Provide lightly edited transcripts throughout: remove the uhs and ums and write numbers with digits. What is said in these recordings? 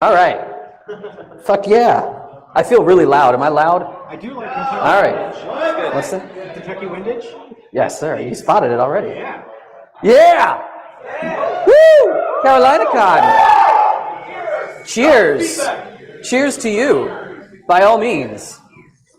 All right. Fuck yeah. I feel really loud. Am I loud? I do like Kentucky. All right. Listen. Kentucky windage? Yes, sir. You spotted it already. Yeah. Yeah! Woo! CarolinaCon. Cheers. Cheers to you, by all means.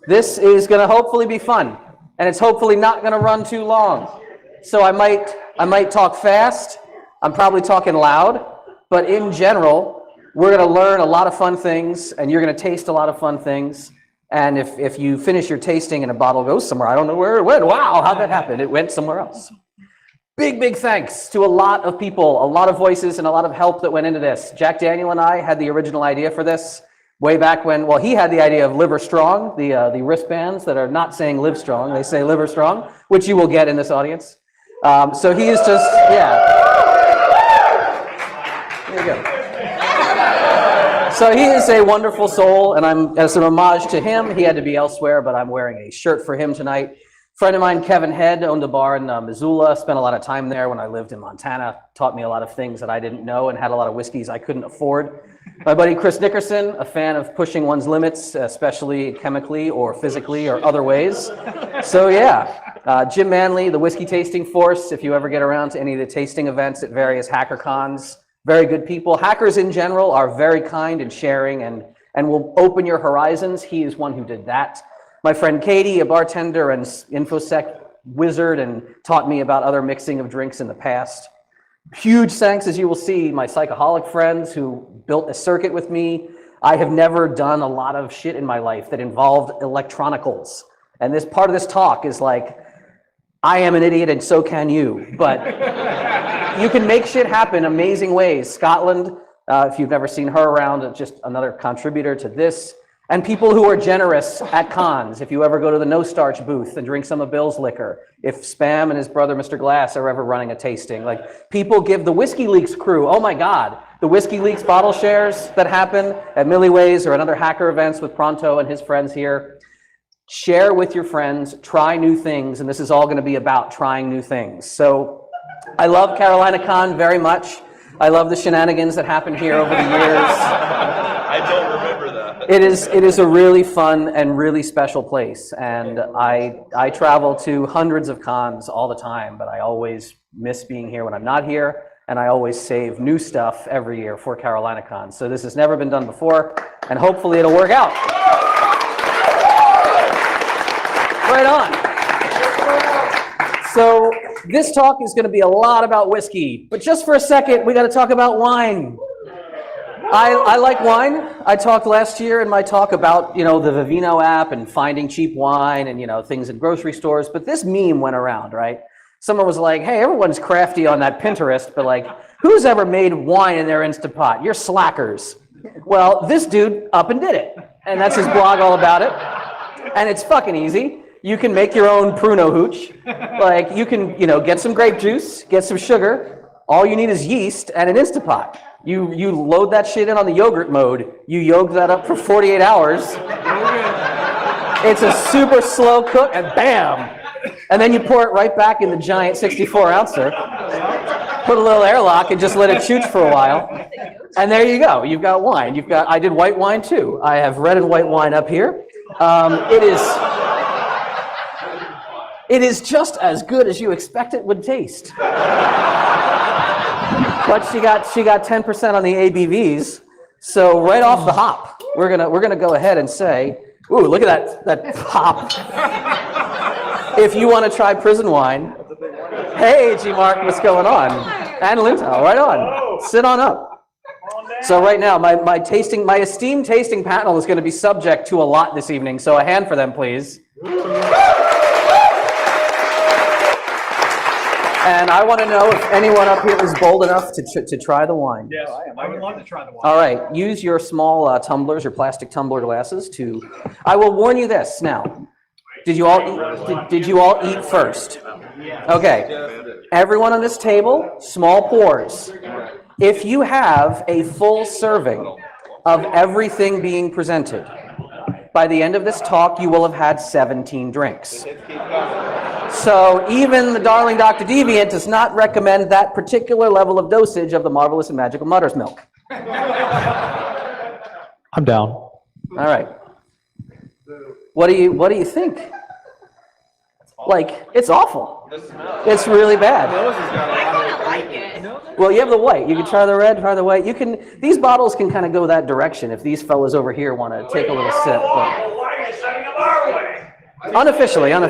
This is going to hopefully be fun, and it's hopefully not going to run too long. So I might talk fast. I'm probably talking loud, but in general, we're going to learn a lot of fun things, and you're going to taste a lot of fun things. And if you finish your tasting and a bottle goes somewhere, I don't know where it went. Wow, how'd that happen? It went somewhere else. Big thanks to a lot of people, a lot of voices, and a lot of help that went into this. Jack Daniel and I had the original idea for this way back when, well, he had the idea of Liverstrong, the wristbands that are not saying Livestrong, they say Liverstrong, which you will get in this audience. So he is just, yeah. There you go. So he is a wonderful soul, and as an homage to him, he had to be elsewhere, but I'm wearing a shirt for him tonight. Friend of mine, Kevin Head, owned a bar in Missoula, spent a lot of time there when I lived in Montana, taught me a lot of things that I didn't know and had a lot of whiskeys I couldn't afford. My buddy Chris Nickerson, a fan of pushing one's limits, especially chemically or physically or other ways. So yeah, Jim Manley, the whiskey tasting force, if you ever get around to any of the tasting events at various hacker cons, very good people. Hackers in general are very kind and sharing and will open your horizons. He is one who did that. My friend Katie, a bartender and InfoSec wizard, and taught me about other mixing of drinks in the past. Huge thanks, as you will see, my psychoholic friends who built a circuit with me. I have never done a lot of shit in my life that involved electronicals. And this part of this talk is like, I am an idiot and so can you, but you can make shit happen amazing ways. Scotland, if you've never seen her around, just another contributor to this. And people who are generous at cons. If you ever go to the No Starch booth and drink some of Bill's liquor. If Spam and his brother, Mr. Glass, are ever running a tasting. Like, people give the Whiskey Leaks crew, oh my God, the Whiskey Leaks bottle shares that happen at Millie Ways or at other hacker events with Pronto and his friends here. Share with your friends, try new things, and this is all going to be about trying new things. So I love CarolinaCon very much. I love the shenanigans that happen here over the years. I don't remember that. It is a really fun and really special place, and I travel to hundreds of cons all the time, but I always miss being here when I'm not here, and I always save new stuff every year for CarolinaCon. So this has never been done before, and hopefully it'll work out. Right on. So this talk is going to be a lot about whiskey, but just for a second, we got to talk about wine. I like wine. I talked last year in my talk about, the Vivino app and finding cheap wine and, things in grocery stores, but this meme went around, right? Someone was like, hey, everyone's crafty on that Pinterest, but like, who's ever made wine in their Instant Pot? You're slackers. Well, this dude up and did it, and that's his blog all about it, and it's fucking easy. You can make your own Pruno hooch. Like, you can, get some grape juice, get some sugar. All you need is yeast and an Instant Pot. You load that shit in on the yogurt mode. You yogurt that up for 48 hours. It's a super slow cook, and bam! And then you pour it right back in the giant 64-ouncer. Put a little airlock and just let it chooch for a while. And there you go. You've got wine. I did white wine too. I have red and white wine up here. It is just as good as you expect it would taste. But she got 10% on the ABVs, so right off the hop, we're gonna go ahead and say, ooh, look at that pop. If you want to try prison wine, hey, G Mark, what's going on? And Luto, right on. Sit on up. So right now, my esteemed tasting panel is going to be subject to a lot this evening. So a hand for them, please. And I want to know if anyone up here is bold enough to try the wine. Yes, I am. I would love to try the wine. All right, use your small tumblers, your plastic tumbler glasses to. I will warn you this now. Did you all eat first? Okay. Everyone on this table, small pours. If you have a full serving of everything being presented, by the end of this talk, you will have had 17 drinks. So even the darling Dr. Deviant does not recommend that particular level of dosage of the marvelous and magical Mutter's milk. I'm down. All right. What do you think? Like, it's awful. It's really bad. Well, you have the white. You can try the red, try the white. You can. These bottles can kind of go that direction if these fellas over here want to take a little sip. But... Unofficially. All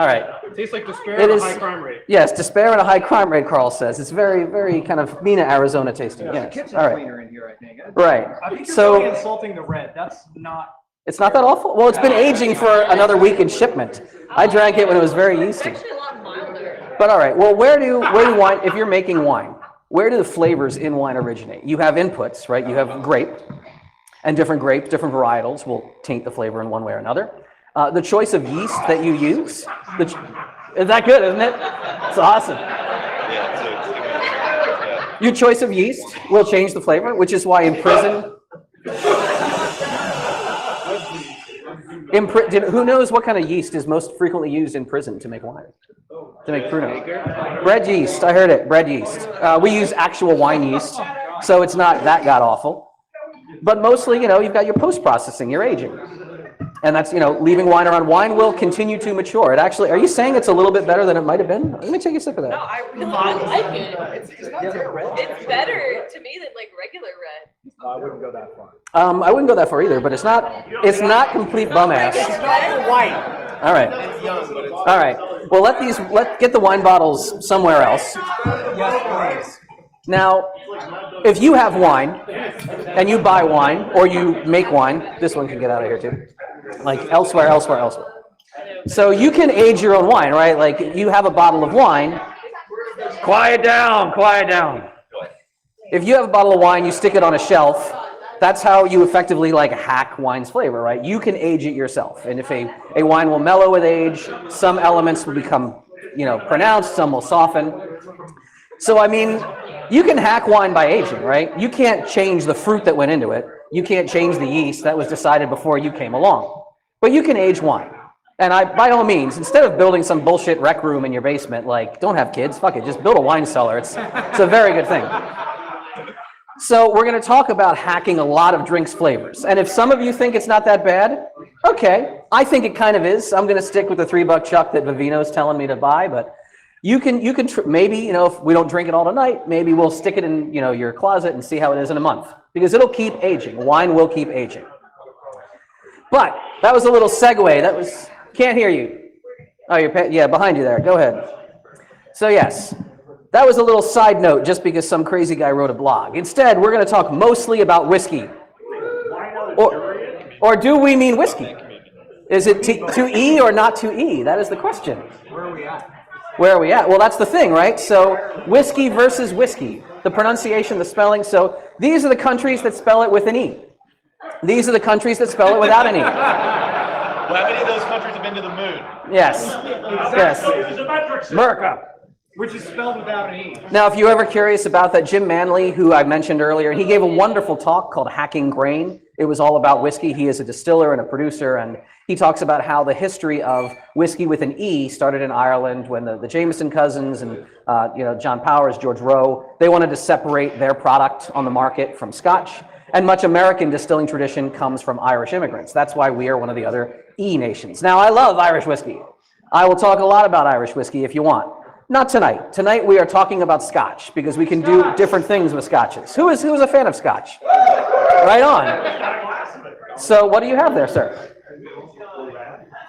right. It tastes like despair It and a is. high crime rate. Yes, despair and a high crime rate. Carl says it's very, very kind of Mena, Arizona tasting. Yes. Kitchen All right. cleaner in here, I think. Right. I think you're So. really insulting the red. That's not. It's not that awful? Well, it's been aging for another week in shipment. I drank it when it was very yeasty. It's actually a lot milder. But all right, well, where do wine, if you're making wine, where do the flavors in wine originate? You have inputs, right? You have grape, and different grapes, different varietals will taint the flavor in one way or another. The choice of yeast that you use, is that good, isn't it? It's awesome. Yeah, so it's yeah. Your choice of yeast will change the flavor, which is why in prison, who knows what kind of yeast is most frequently used in prison to make wine? To make Pruno. Bread yeast, I heard it, bread yeast. We use actual wine yeast, so it's not that god-awful. But mostly, you've got your post-processing, your aging. And that's, leaving wine around. Wine will continue to mature. It actually, are you saying it's a little bit better than it might have been? Let me take a sip of that. No, I like it. It's better to me than like regular red. I wouldn't go that far. I wouldn't go that far either, but it's not complete bum ass. It's not white. All right. All right. Well, let's get the wine bottles somewhere else. Yes, please. Now, if you have wine and you buy wine or you make wine, this one can get out of here too. Like elsewhere. So you can age your own wine, right? Like you have a bottle of wine. Quiet down. If you have a bottle of wine, you stick it on a shelf. That's how you effectively hack wine's flavor, right? You can age it yourself. And if a wine will mellow with age, some elements will become, pronounced, some will soften. So, I mean, you can hack wine by aging, right? You can't change the fruit that went into it. You can't change the yeast that was decided before you came along. But you can age wine. And by all means, instead of building some bullshit rec room in your basement, don't have kids, fuck it, just build a wine cellar. It's a very good thing. So we're going to talk about hacking a lot of drinks flavors. And if some of you think it's not that bad, okay, I think it kind of is. I'm going to stick with the $3 chuck that Vivino's telling me to buy, but you can maybe, if we don't drink it all tonight, maybe we'll stick it in, your closet and see how it is in a month, because it'll keep aging. Wine will keep aging. But that was a little segue. Can't hear you. Oh, yeah, behind you there. Go ahead. So yes. That was a little side note just because some crazy guy wrote a blog. Instead, we're going to talk mostly about whiskey. Or do we mean whiskey? Is it to E or not to E? That is the question. Where are we at? Where are we at? Well, that's the thing, right? So whiskey versus whiskey. The pronunciation, the spelling. So these are the countries that spell it with an E. These are the countries that spell it without an E. Well, how many of those countries have been to the moon? Yes. America. Which is spelled without an E. Now, if you're ever curious about that, Jim Manley, who I mentioned earlier, he gave a wonderful talk called Hacking Grain. It was all about whiskey. He is a distiller and a producer, and he talks about how the history of whiskey with an E started in Ireland when the Jameson cousins and John Powers, George Rowe, they wanted to separate their product on the market from Scotch. And much American distilling tradition comes from Irish immigrants. That's why we are one of the other E nations. Now, I love Irish whiskey. I will talk a lot about Irish whiskey if you want. Not tonight. Tonight we are talking about Scotch because we can do different things with Scotches. Who is a fan of Scotch? Right on. So what do you have there, sir?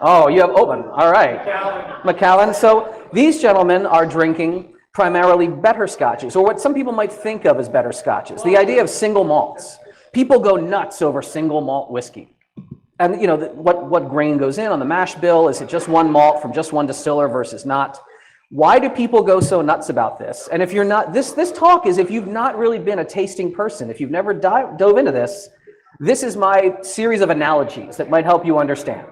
Oh, you have Ollam. All right. Macallan. So these gentlemen are drinking primarily better Scotches, or what some people might think of as better Scotches. The idea of single malts. People go nuts over single malt whiskey. And what grain goes in on the mash bill? Is it just one malt from just one distiller versus not? Why do people go so nuts about this? And if you're not, this talk is if you've not really been a tasting person, if you've never dove into this, this is my series of analogies that might help you understand.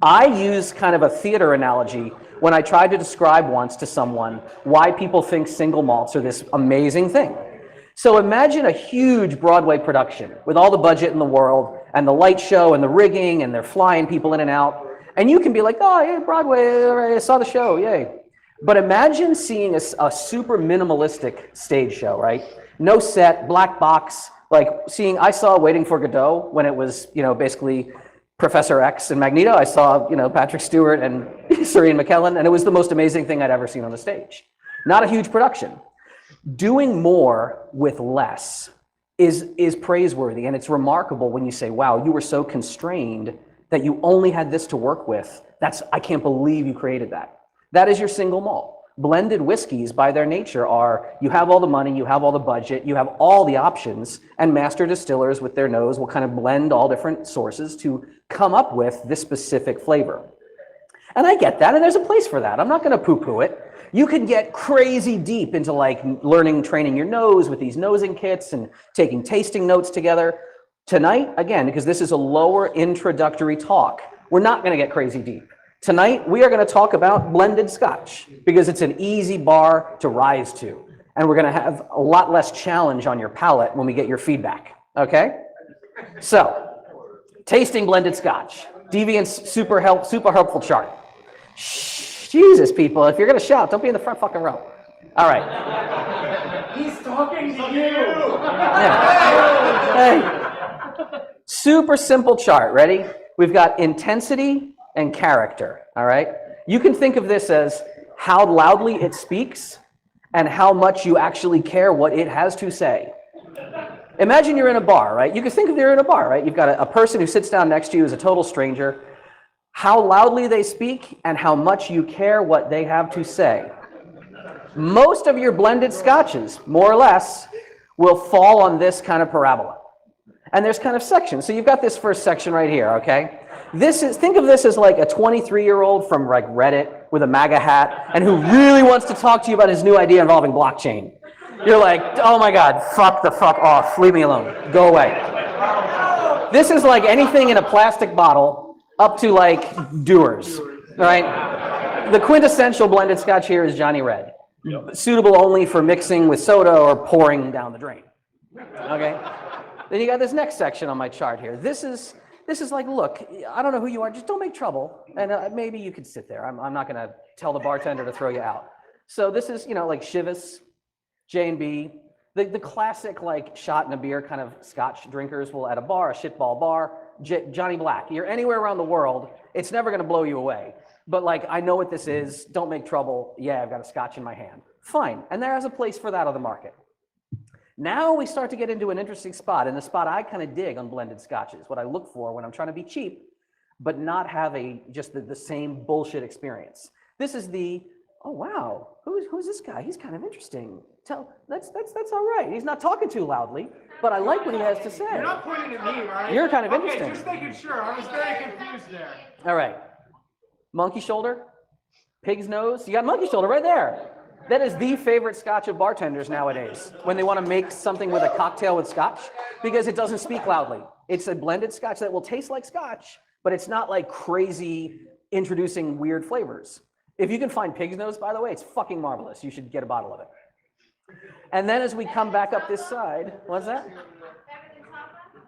I use kind of a theater analogy when I tried to describe once to someone why people think single malts are this amazing thing. So imagine a huge Broadway production with all the budget in the world and the light show and the rigging and they're flying people in and out. And you can be like, oh, yeah, Broadway, I saw the show, yay. But imagine seeing a super minimalistic stage show, right? No set, black box, Like I saw Waiting for Godot when it was, basically Professor X and Magneto. I saw, Patrick Stewart and Serene McKellen, and it was the most amazing thing I'd ever seen on the stage. Not a huge production. Doing more with less is praiseworthy, and it's remarkable when you say, wow, you were so constrained that you only had this to work with. I can't believe you created that. That is your single malt. Blended whiskeys, by their nature, you have all the money, you have all the budget, you have all the options, and master distillers with their nose will kind of blend all different sources to come up with this specific flavor. And I get that, and there's a place for that. I'm not going to poo-poo it. You can get crazy deep into like training your nose with these nosing kits and taking tasting notes together. Tonight, again, because this is a lower introductory talk, we're not going to get crazy deep. Tonight, we are going to talk about blended Scotch because it's an easy bar to rise to. And we're going to have a lot less challenge on your palate when we get your feedback, okay? So, tasting blended Scotch. Deviant's super helpful chart. Shh, Jesus, people, if you're going to shout, don't be in the front fucking row. All right. He's talking to you. Yeah. Hey. Super simple chart, ready? We've got intensity and character, all right? You can think of this as how loudly it speaks and how much you actually care what it has to say. Imagine you're in a bar, right? You can think of you're in a bar, right? You've got a person who sits down next to you who's a total stranger. How loudly they speak and how much you care what they have to say. Most of your blended scotches, more or less, will fall on this kind of parabola. And there's kind of sections. So you've got this first section right here, okay? Think of this as like a 23-year-old from like Reddit with a MAGA hat and who really wants to talk to you about his new idea involving blockchain. You're like, oh my God, fuck the fuck off, leave me alone, go away. This is like anything in a plastic bottle up to like Dewar's, right? The quintessential blended scotch here is Johnny Red. Suitable only for mixing with soda or pouring down the drain, okay? Then you got this next section on my chart here. This is like, look, I don't know who you are, just don't make trouble. And maybe you could sit there. I'm not gonna tell the bartender to throw you out. So this is, like Chivas, J&B, the classic like shot and a beer kind of scotch drinkers will at a bar, a shitball bar, Johnny Black. You're anywhere around the world, it's never gonna blow you away. But like, I know what this is, don't make trouble. Yeah, I've got a scotch in my hand. Fine, and there is a place for that on the market. Now we start to get into an interesting spot, and the spot I kind of dig on blended scotches, what I look for when I'm trying to be cheap, but not have just the same bullshit experience. This is oh wow, who's this guy? He's kind of interesting. That's all right. He's not talking too loudly, but I like what he has to say. You're not pointing at me, right? You're kind of interesting. Okay, just making sure. I was very confused there. All right. Monkey shoulder, pig's nose. You got monkey shoulder right there. That is the favorite scotch of bartenders nowadays when they want to make something with a cocktail with scotch because it doesn't speak loudly. It's a blended scotch that will taste like scotch, but it's not like crazy introducing weird flavors. If you can find pig's nose, by the way, it's fucking marvelous. You should get a bottle of it. And then as we come back up this side, what's that?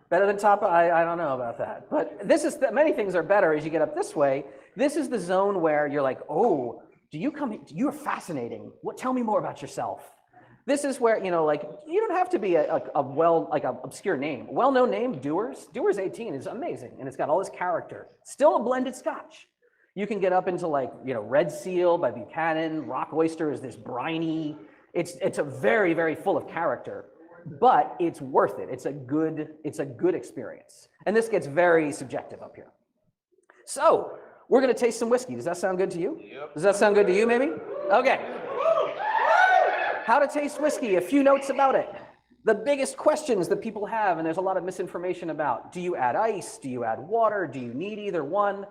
Better than Tapa? I don't know about that. But many things are better as you get up this way. This is the zone where you're like, oh, you're fascinating. Tell me more about yourself. This is where, like, you don't have to be a obscure name. Well-known name, Dewar's. Dewar's 18 is amazing, and it's got all this character. Still a blended scotch. You can get up into like, Red Seal by Buchanan. Rock Oyster is this briny. It's a very, very full of character, but it's worth it. It's a good experience. And this gets very subjective up here. So, we're gonna taste some whiskey. Does that sound good to you? Yep. Does that sound good to you, maybe? Okay. How to taste whiskey, a few notes about it. The biggest questions that people have, and there's a lot of misinformation about, do you add ice? Do you add water? Do you need either one?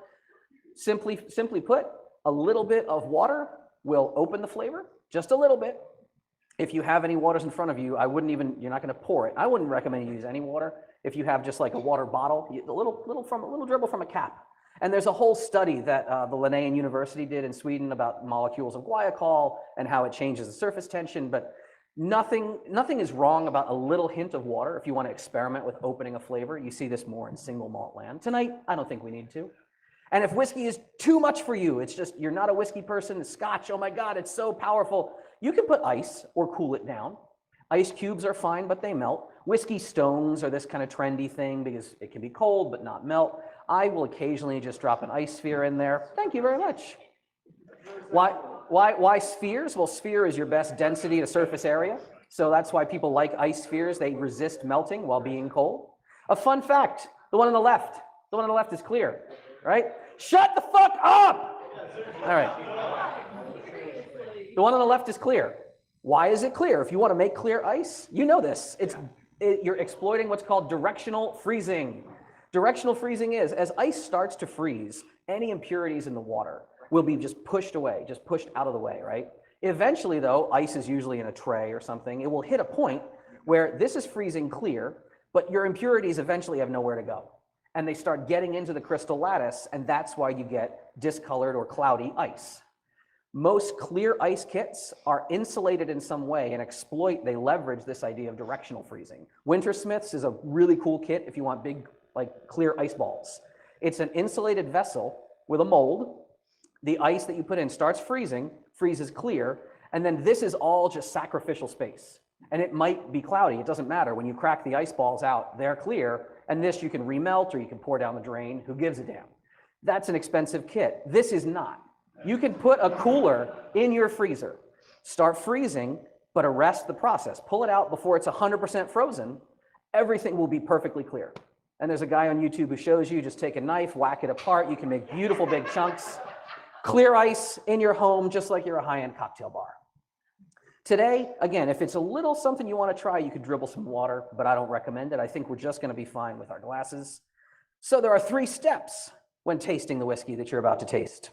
Simply put, a little bit of water will open the flavor, just a little bit. If you have any waters in front of you, you're not gonna pour it. I wouldn't recommend you use any water. If you have just like a water bottle, a little dribble from a cap. And there's a whole study that the Linnaean University did in Sweden about molecules of guaiacol and how it changes the surface tension, but nothing is wrong about a little hint of water if you want to experiment with opening a flavor. You see this more in single malt land. Tonight, I don't think we need to. And if whiskey is too much for you, it's just, you're not a whiskey person, scotch, oh my God, it's so powerful. You can put ice or cool it down. Ice cubes are fine, but they melt. Whiskey stones are this kind of trendy thing because it can be cold but not melt. I will occasionally just drop an ice sphere in there. Thank you very much. Why spheres? Well, sphere is your best density to surface area. So that's why people like ice spheres. They resist melting while being cold. A fun fact, the one on the left is clear, right? Shut the fuck up! All right. The one on the left is clear. Why is it clear? If you want to make clear ice, you know this. You're exploiting what's called directional freezing. Directional freezing is, as ice starts to freeze, any impurities in the water will be just pushed away, just pushed out of the way, right? Eventually, though, ice is usually in a tray or something. It will hit a point where this is freezing clear, but your impurities eventually have nowhere to go. And they start getting into the crystal lattice, and that's why you get discolored or cloudy ice. Most clear ice kits are insulated in some way and they leverage this idea of directional freezing. Wintersmith's is a really cool kit if you want big, like clear ice balls. It's an insulated vessel with a mold. The ice that you put in starts freezing, freezes clear, and then this is all just sacrificial space. And it might be cloudy, it doesn't matter. When you crack the ice balls out, they're clear, and this you can remelt or you can pour down the drain, who gives a damn? That's an expensive kit. This is not. You can put a cooler in your freezer, start freezing, but arrest the process. Pull it out before it's 100% frozen, everything will be perfectly clear. And there's a guy on YouTube who shows you, just take a knife, whack it apart, you can make beautiful big chunks. Clear ice in your home, just like you're a high-end cocktail bar. Today, again, if it's a little something you want to try, you could dribble some water, but I don't recommend it. I think we're just going to be fine with our glasses. So there are 3 steps when tasting the whiskey that you're about to taste.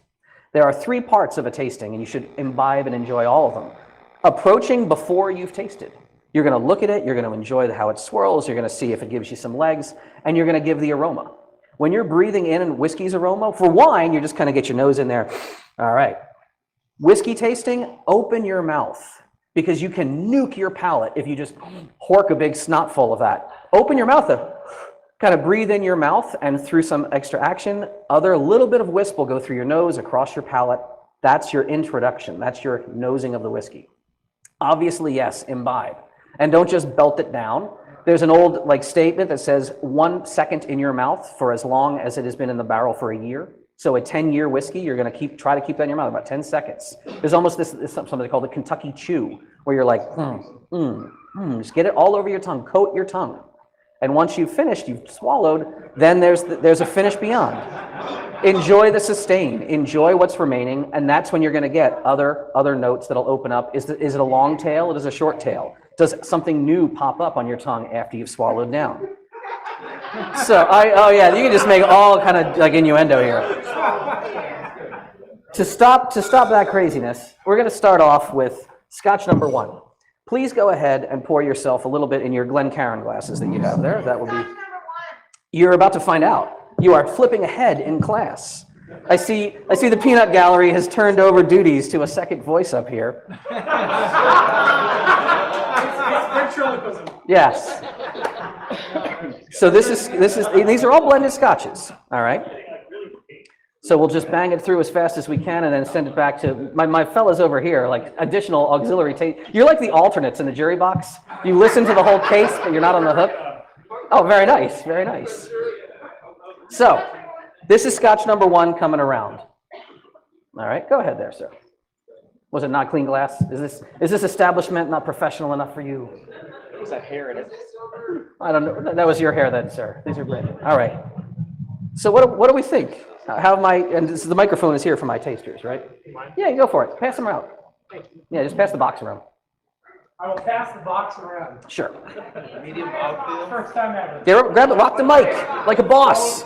There are 3 parts of a tasting, and you should imbibe and enjoy all of them. Approaching before you've tasted. You're going to look at it, you're going to enjoy how it swirls, you're going to see if it gives you some legs, and you're going to give the aroma. When you're breathing in whiskey's aroma, for wine, you just kind of get your nose in there. All right. Whiskey tasting, open your mouth, because you can nuke your palate if you just hork a big snot full of that. Open your mouth up. Kind of breathe in your mouth, and through some extra action, little bit of wisp will go through your nose, across your palate. That's your introduction. That's your nosing of the whiskey. Obviously, yes, imbibe. And don't just belt it down. There's an old statement that says 1 second in your mouth for as long as it has been in the barrel for a year. So a 10-year whiskey, you're going to try to keep that in your mouth about 10 seconds. There's almost this something they call the Kentucky chew, where you're like, just get it all over your tongue, coat your tongue. And once you've finished, you've swallowed, then there's a finish beyond. Enjoy the sustain, enjoy what's remaining, and that's when you're going to get other notes that'll open up. Is it a long tail or is it a short tail? Does something new pop up on your tongue after you've swallowed down? So, oh yeah, you can just make all kind of innuendo here. To stop that craziness, we're going to start off with Scotch number 1. Please go ahead and pour yourself a little bit in your Glencairn glasses that you have there. That will be. You're about to find out. You are flipping ahead in class. I see the peanut gallery has turned over duties to a second voice up here. Yes. So these are all blended scotches, all right? So we'll just bang it through as fast as we can and then send it back to my fellas over here, additional auxiliary taste. You're like the alternates in the jury box. You listen to the whole case, but you're not on the hook. Oh, very nice, very nice. So this is Scotch number 1 coming around. All right, go ahead there, sir. Was it not clean glass? Is this establishment not professional enough for you? Was that hair in it? I don't know. That was your hair then, sir. These are brand new. All right. So what do we think? And the microphone is here for my tasters, right? Yeah, you go for it. Pass them around. Yeah, just pass the box around. I will pass the box around. Sure. Medium mouthfeel. First time ever. Grab it, rock the mic like a boss.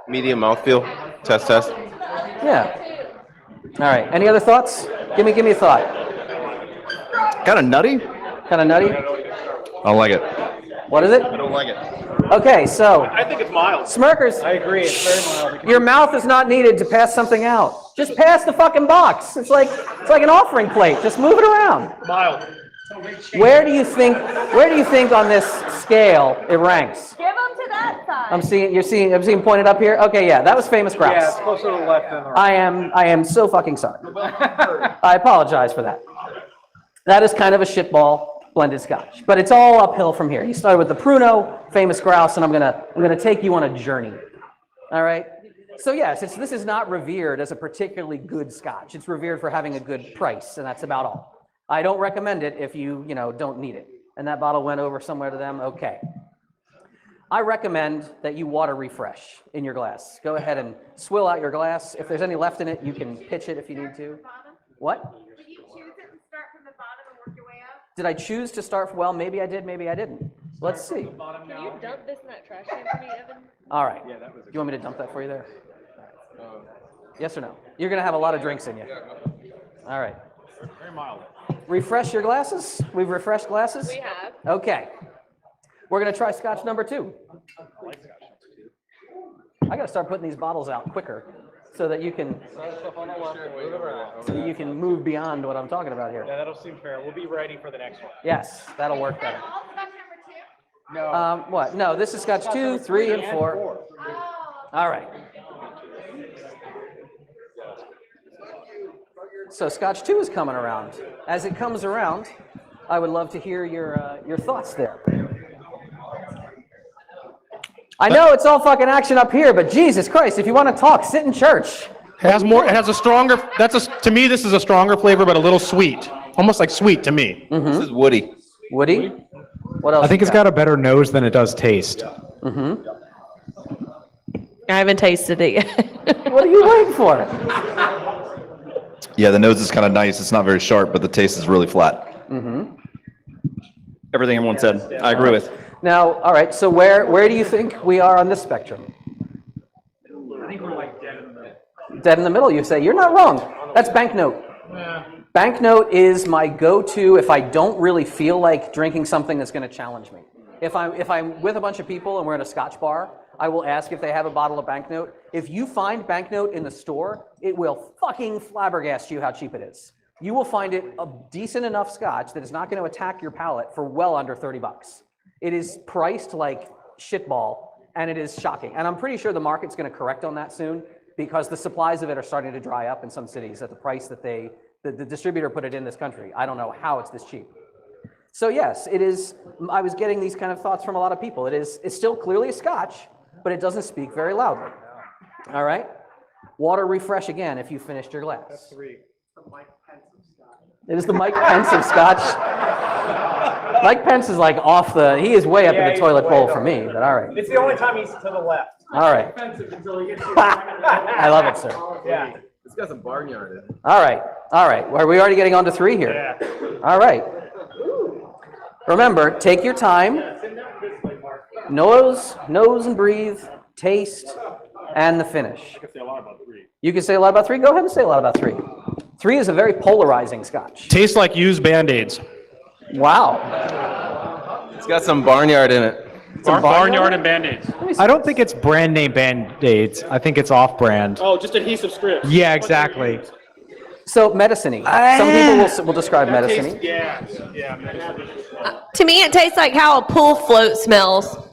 Medium mouthfeel. Test. Yeah. All right. Any other thoughts? Give me a thought. Kind of nutty. Kind of nutty? I don't like it. What is it? I don't like it. Okay, so I think it's mild. Smirkers. I agree, it's very mild. Your mouth is not needed to pass something out. Just pass the fucking box. It's like an offering plate. Just move it around. Mild. Where do you think on this scale it ranks? Give them to that side. I'm seeing pointed up here. Okay, yeah, that was famous grouse. Yeah, it's closer to the left than the right. I am so fucking sorry. I apologize for that. That is kind of a shitball blended Scotch, but it's all uphill from here. You started with the Pruno, famous grouse, and I'm gonna take you on a journey. All right. So yes, this is not revered as a particularly good Scotch. It's revered for having a good price, and that's about all. I don't recommend it if you don't need it. And that bottle went over somewhere to them. Okay. I recommend that you water refresh in your glass. Go ahead and swill out your glass. If there's any left in it, you can pitch it if you need to. What? Did you choose it and start from the bottom and work your way up? Did I choose to start? Well, maybe I did, maybe I didn't. Let's see. Can you dump this in that trash can for me, Evan? All right. Do you want me to dump that for you there? Yes or no? You're going to have a lot of drinks in you. All right. Very mild. Refresh your glasses? We've refreshed glasses? We have. Okay. We're going to try Scotch number 2. I got to start putting these bottles out quicker so that you can move beyond what I'm talking about here. Yeah, that'll seem fair. We'll be ready for the next one. Yes, that'll work better. All Scotch number 2? No. What? No, this is Scotch 2, 3, and 4. Oh. All right. So Scotch 2 is coming around. As it comes around, I would love to hear your thoughts there. I know it's all fucking action up here, but Jesus Christ, if you want to talk, sit in church. It has more. It has a stronger. To me, this is a stronger flavor, but a little sweet, almost like sweet to me. This is woody. Woody? What else? I think you it's got a better nose than it does taste. I haven't tasted it yet. What are you waiting for? Yeah, the nose is kind of nice. It's not very sharp, but the taste is really flat. Everything everyone said, I agree with. Now, all right, so where do you think we are on this spectrum? I think we're like dead in the middle. Dead in the middle, you say. You're not wrong. That's banknote. Yeah. Banknote is my go-to if I don't really feel like drinking something that's going to challenge me. If I'm with a bunch of people and we're at a Scotch bar, I will ask if they have a bottle of banknote. If you find banknote in the store, it will fucking flabbergast you how cheap it is. You will find it a decent enough Scotch that is not going to attack your palate for well under $30. It is priced like shitball, and it is shocking. And I'm pretty sure the market's going to correct on that soon because the supplies of it are starting to dry up in some cities at the price that the distributor put it in this country. I don't know how it's this cheap. So yes, it is. I was getting these kind of thoughts from a lot of people. It's still clearly a Scotch, but it doesn't speak very loudly. All right? Water refresh again if you finished your glass. That's 3. It is the Mike Pence of Scotch. Mike Pence is like he is way up in the toilet bowl for me, but all right. It's the only time he's to the left. All right. Offensive until he gets to I love it, sir. Yeah. It's got some barnyard in it. All right. Are we already getting on to 3 here? Yeah. All right. Remember, take your time. Nose and breathe, taste, and the finish. I can say a lot about 3. You can say a lot about 3? Go ahead and say a lot about 3. 3 is a very polarizing Scotch. Tastes like used Band-Aids. Wow. It's got some barnyard in it. Barnyard and Band-Aids. I don't think it's brand name Band-Aids. I think it's off-brand. Oh, just adhesive strips. Yeah, exactly. So medicine-y. Some people will describe medicine-y. Yeah. Yeah. To me, it tastes like how a pool float smells.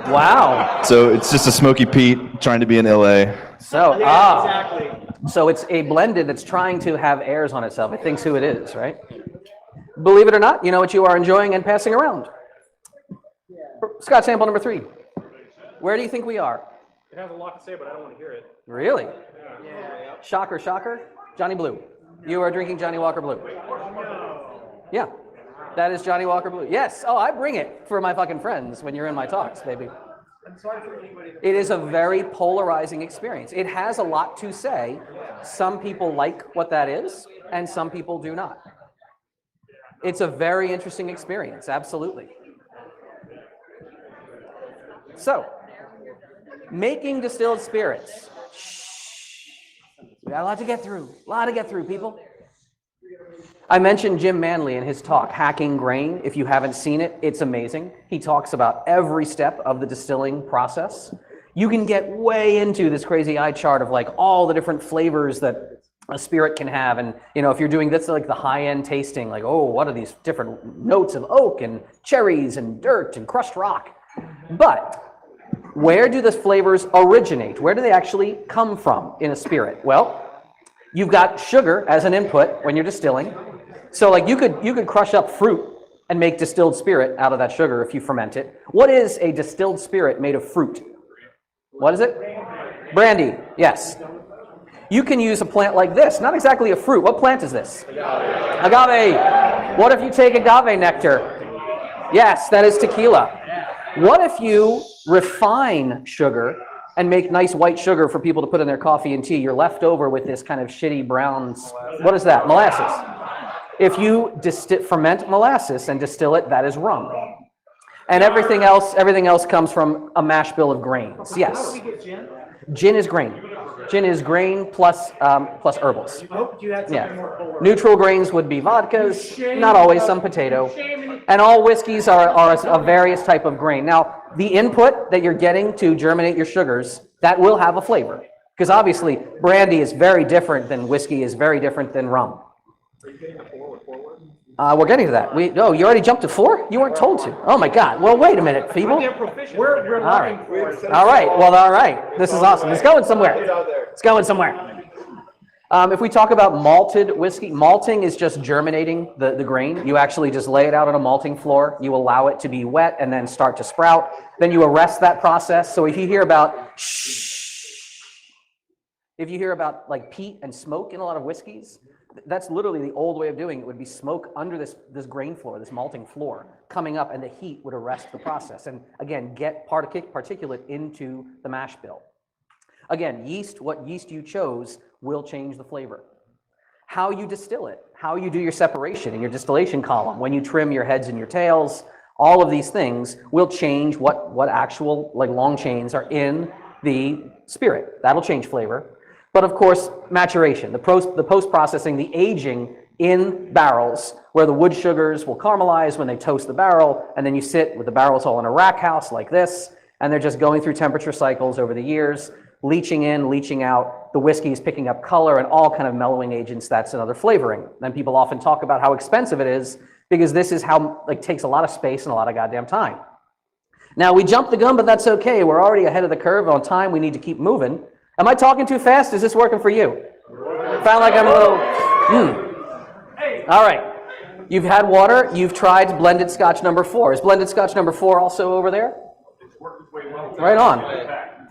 Wow. So it's just a Smoky Pete trying to be in LA. So, Exactly. So it's a blended that's trying to have airs on itself. It thinks who it is, right? Believe it or not, you know what you are enjoying and passing around. Scotch sample number 3. Where do you think we are? It has a lot to say, but I don't want to hear it. Really? Shocker, shocker. Johnny Blue. You are drinking Johnny Walker Blue. Yeah. That is Johnny Walker Blue. Yes. Oh, I bring it for my fucking friends when you're in my talks, baby. It is a very polarizing experience. It has a lot to say. Some people like what that is, and some people do not. It's a very interesting experience, absolutely. So, making distilled spirits. Shh. We got a lot to get through, people. I mentioned Jim Manley in his talk, Hacking Grain. If you haven't seen it, it's amazing. He talks about every step of the distilling process. You can get way into this crazy eye chart of like all the different flavors that a spirit can have. And, if you're doing this, like the high-end tasting, like, oh, what are these different notes of oak and cherries and dirt and crushed rock? But where do the flavors originate? Where do they actually come from in a spirit? Well, you've got sugar as an input when you're distilling. So like you could crush up fruit and make distilled spirit out of that sugar if you ferment it. What is a distilled spirit made of fruit? What is it? Brandy, yes. You can use a plant like this, not exactly a fruit. What plant is this? Agave. What if you take agave nectar? Yes, that is tequila. What if you refine sugar and make nice white sugar for people to put in their coffee and tea? You're left over with this kind of shitty brown, what is that? Molasses. If you ferment molasses and distill it, that is rum. And everything else comes from a mash bill of grains. Yes. Gin is grain. Gin is grain plus herbals. Yeah. Neutral grains would be vodkas, not always, some potato. And all whiskeys are a various type of grain. Now, the input that you're getting to germinate your sugars, that will have a flavor. Because obviously, brandy is very different than whiskey, is very different than rum. We're getting to that. You already jumped to 4? You weren't told to. Oh my God. Well, wait a minute, people. We're All right. All right. Well, all right. This is awesome. It's going somewhere. It's going somewhere. If we talk about malted whiskey, malting is just germinating the grain. You actually just lay it out on a malting floor. You allow it to be wet and then start to sprout. Then you arrest that process. So if you hear about like peat and smoke in a lot of whiskeys, that's literally the old way of doing it. Would be smoke under this grain floor, this malting floor, coming up, and the heat would arrest the process. And again, get particulate into the mash bill. Again, yeast, what yeast you chose will change the flavor. How you distill it, how you do your separation in your distillation column, when you trim your heads and your tails, all of these things will change what actual like long chains are in the spirit. That'll change flavor. But of course, maturation, the post-processing, the aging in barrels, where the wood sugars will caramelize when they toast the barrel, and then you sit with the barrels all in a rack house like this, and they're just going through temperature cycles over the years, leaching in, leaching out. The whiskey is picking up color and all kind of mellowing agents. That's another flavoring. Then people often talk about how expensive it is, because this is how takes a lot of space and a lot of goddamn time. Now, we jumped the gun, but that's okay. We're already ahead of the curve on time. We need to keep moving. Am I talking too fast? Is this working for you? Sound like I'm a little, All right. You've had water. You've tried blended Scotch number 4. Is blended Scotch number 4 also over there? Right on.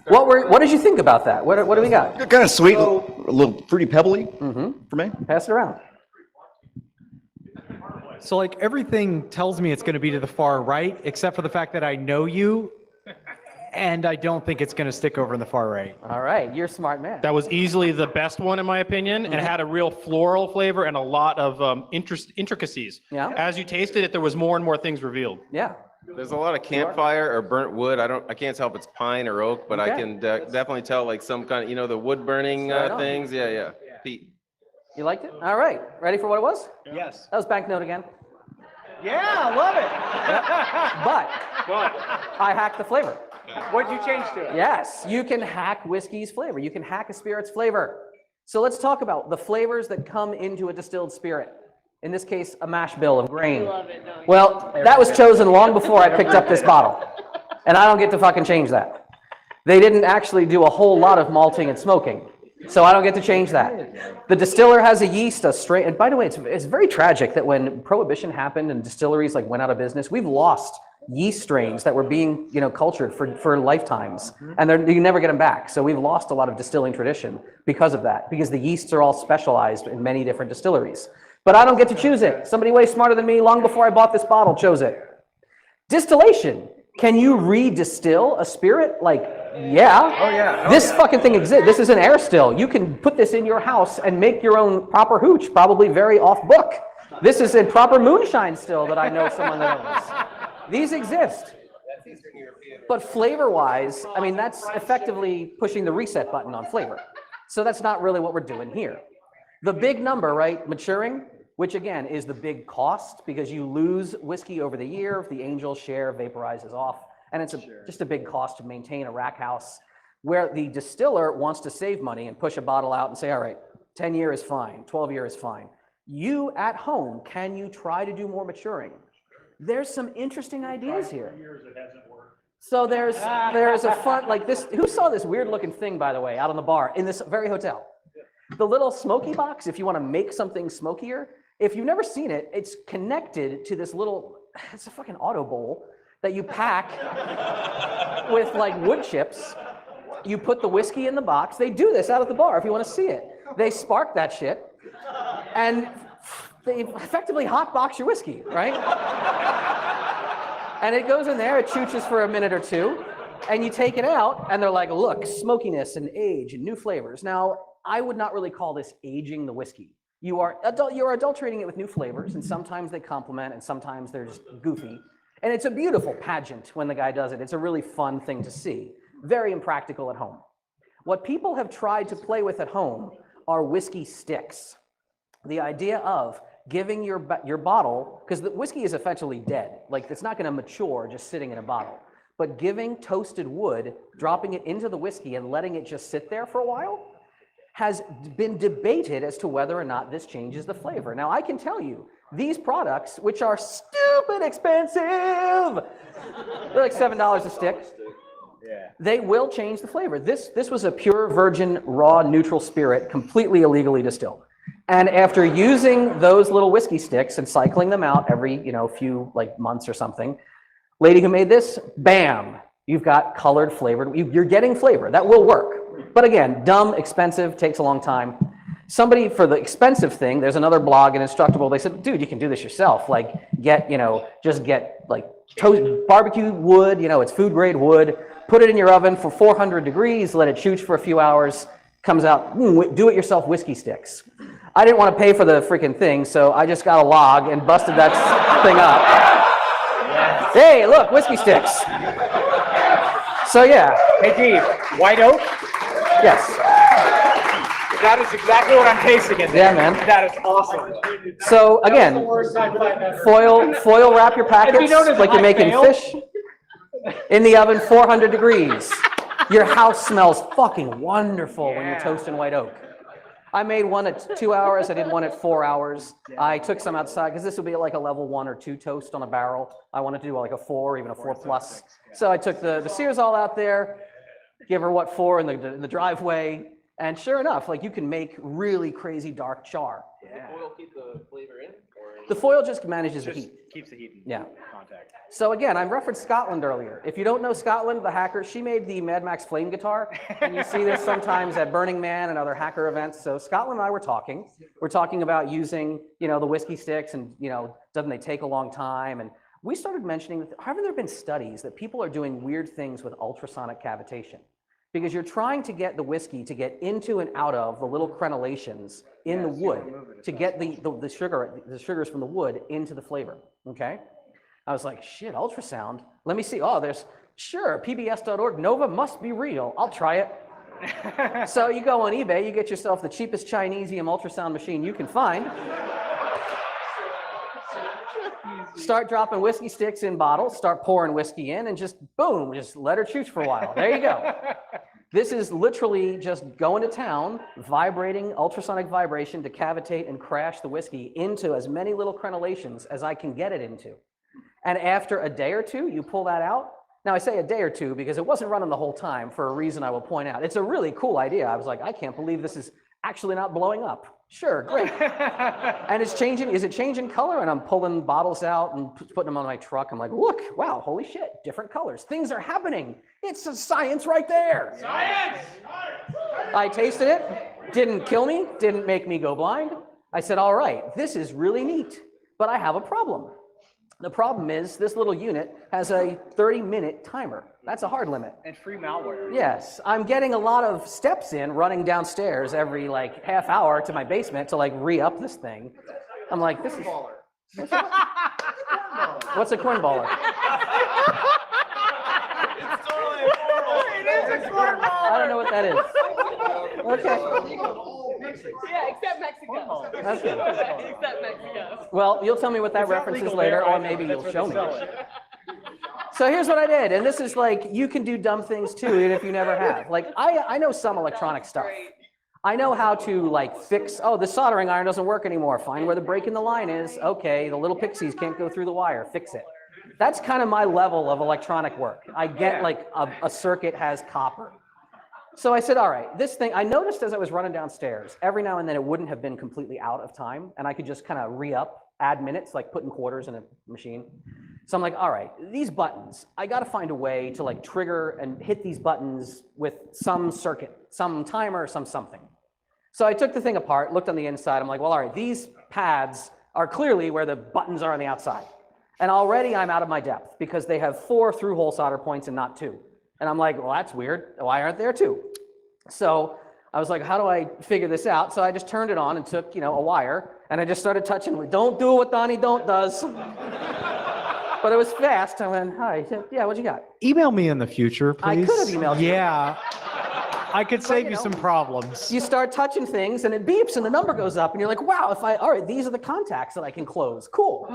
What did you think about that? What do we got? Kind of sweet, a little fruity pebbly for me. Pass it around. So like everything tells me it's going to be to the far right, except for the fact that I know you, and I don't think it's going to stick over in the far right. All right, you're a smart man. That was easily the best one in my opinion, and it had a real floral flavor and a lot of intricacies. Yeah. As you tasted it, there was more and more things revealed. Yeah. There's a lot of campfire or burnt wood. I can't tell if it's pine or oak, but I can definitely tell like some kind of, the wood burning things. Yeah. Peat. You liked it? All right. Ready for what it was? Yes. That was banknote again. Yeah, I love it. But I hacked the flavor. What'd you change to it? Yes, you can hack whiskey's flavor. You can hack a spirit's flavor. So let's talk about the flavors that come into a distilled spirit. In this case, a mash bill of grain. Love it, don't you? Well, that was chosen long before I picked up this bottle. And I don't get to fucking change that. They didn't actually do a whole lot of malting and smoking. So I don't get to change that. The distiller has a yeast, a strain. And by the way, it's very tragic that when Prohibition happened and distilleries went out of business, we've lost yeast strains that were being cultured for lifetimes, and you never get them back. So we've lost a lot of distilling tradition because of that, because the yeasts are all specialized in many different distilleries. But I don't get to choose it. Somebody way smarter than me, long before I bought this bottle, chose it. Distillation. Can you re-distill a spirit? Yeah. Oh, yeah. This fucking thing exists. This is an air still. You can put this in your house and make your own proper hooch, probably very off book. This is a proper moonshine still that I know someone that owns. These exist. But flavor-wise, that's effectively pushing the reset button on flavor. So that's not really what we're doing here. The big number, right, maturing, which again is the big cost, because you lose whiskey over the year if the angel share vaporizes off. And it's just a big cost to maintain a rack house, where the distiller wants to save money and push a bottle out and say, all right, 10 year is fine, 12 year is fine. You at home, can you try to do more maturing? There's some interesting ideas here. So there's a fun, this, who saw this weird looking thing, by the way, out on the bar in this very hotel? The little smoky box, if you want to make something smokier, If you've never seen it, it's connected to this little, it's a fucking auto bowl that you pack with like wood chips. You put the whiskey in the box. They do this out at the bar if you want to see it. They spark that shit and they effectively hotbox your whiskey, right? And it goes in there, it chooches for a minute or two, and you take it out, and they're like, look, smokiness and age and new flavors. Now, I would not really call this aging the whiskey. You're adulterating it with new flavors, and sometimes they complement, and sometimes they're just goofy. And it's a beautiful pageant when the guy does it. It's a really fun thing to see. Very impractical at home. What people have tried to play with at home are whiskey sticks. The idea of giving your bottle, because the whiskey is effectively dead. Like, it's not going to mature just sitting in a bottle. But giving toasted wood, dropping it into the whiskey and letting it just sit there for a while has been debated as to whether or not this changes the flavor. Now, I can tell you, these products, which are stupid expensive, they're like $7 a stick. Yeah. They will change the flavor. This was a pure virgin, raw, neutral spirit, completely illegally distilled. And after using those little whiskey sticks and cycling them out every, few like months or something, lady who made this, bam, you've got colored flavored, you're getting flavor. That will work. But again, dumb, expensive, takes a long time. Somebody, for the expensive thing, there's another blog and Instructable, they said, dude, you can do this yourself. Like, just get like barbecue wood, it's food grade wood, put it in your oven for 400 degrees, let it chooch for a few hours, comes out, do it yourself whiskey sticks. I didn't want to pay for the freaking thing, so I just got a log and busted that thing up. Yes. Hey, look, whiskey sticks. So yeah. Hey, Dave, white oak? Yes. That is exactly what I'm tasting in there. Yeah, man. That is awesome. So again, foil wrap your packets like you're making fish. In the oven, 400 degrees. Your house smells fucking wonderful when you're toasting white oak. I made one at 2 hours. I did one at 4 hours. I took some outside because this would be like a level 1 or 2 toast on a barrel. I wanted to do like a 4, even a 4+. So I took the sears all out there, give her 4 in the driveway, and sure enough, like you can make really crazy dark char. Yeah. The foil keep the flavor in? The foil just manages the heat. Keeps the heat in contact. So again, I referenced Scotland earlier. If you don't know Scotland, the hacker, she made the Mad Max flame guitar. And you see this sometimes at Burning Man and other hacker events. So Scotland and I were talking. We're talking about using, the whiskey sticks and, doesn't they take a long time? And we started mentioning that, haven't there been studies that people are doing weird things with ultrasonic cavitation? Because you're trying to get the whiskey to get into and out of the little crenellations in the wood to get the sugars from the wood into the flavor, okay? I was like, shit, ultrasound? Let me see. Oh, sure, pbs.org, Nova must be real. I'll try it. So you go on eBay, you get yourself the cheapest Chinesium ultrasound machine you can find. Start dropping whiskey sticks in bottles, start pouring whiskey in, and just boom, just let her chooch for a while. There you go. This is literally just going to town, vibrating, ultrasonic vibration to cavitate and crash the whiskey into as many little crenellations as I can get it into. And after a day or two, you pull that out. Now I say a day or two because it wasn't running the whole time for a reason I will point out. It's a really cool idea. I was like, I can't believe this is actually not blowing up. Sure, great. And it's changing, is it changing color? And I'm pulling bottles out and putting them on my truck. I'm like, look, wow, holy shit, different colors. Things are happening. It's a science right there. Science! I tasted it, didn't kill me, didn't make me go blind. I said, all right, this is really neat, but I have a problem. The problem is this little unit has a 30-minute timer. That's a hard limit. And free malware. Yes, I'm getting a lot of steps in running downstairs every like half hour to my basement to like re-up this thing. I'm like, this is... What's a cornballer? It's totally informal. It is a cornballer. I don't know what that is. Okay. Yeah, except Mexico. Okay. Except Mexico. Well, you'll tell me what that reference is later, or maybe you'll show me. So here's what I did, and this is like, you can do dumb things too, even if you never have. Like, I know some electronic stuff. I know how to like fix, oh, the soldering iron doesn't work anymore. Find where the break in the line is. Okay, the little pixies can't go through the wire. Fix it. That's kind of my level of electronic work. I get like a circuit has copper. So I said, all right, this thing, I noticed as I was running downstairs, every now and then it wouldn't have been completely out of time, and I could just kind of re-up, add minutes, like putting quarters in a machine. So I'm like, all right, these buttons, I got to find a way to like trigger and hit these buttons with some circuit, some timer, some something. So I took the thing apart, looked on the inside. I'm like, well, all right, these pads are clearly where the buttons are on the outside. And already I'm out of my depth because they have 4 through-hole solder points and not 2. And I'm like, well, that's weird. Why aren't there 2? So I was like, how do I figure this out? So I just turned it on and took, a wire, and I just started touching. Don't do what Donnie Don't does. But it was fast. I went, hi, yeah, what you got? Email me in the future, please. I could have emailed you. Yeah. I could save you some problems. You start touching things and it beeps and the number goes up and you're like, wow, all right, these are the contacts that I can close. Cool.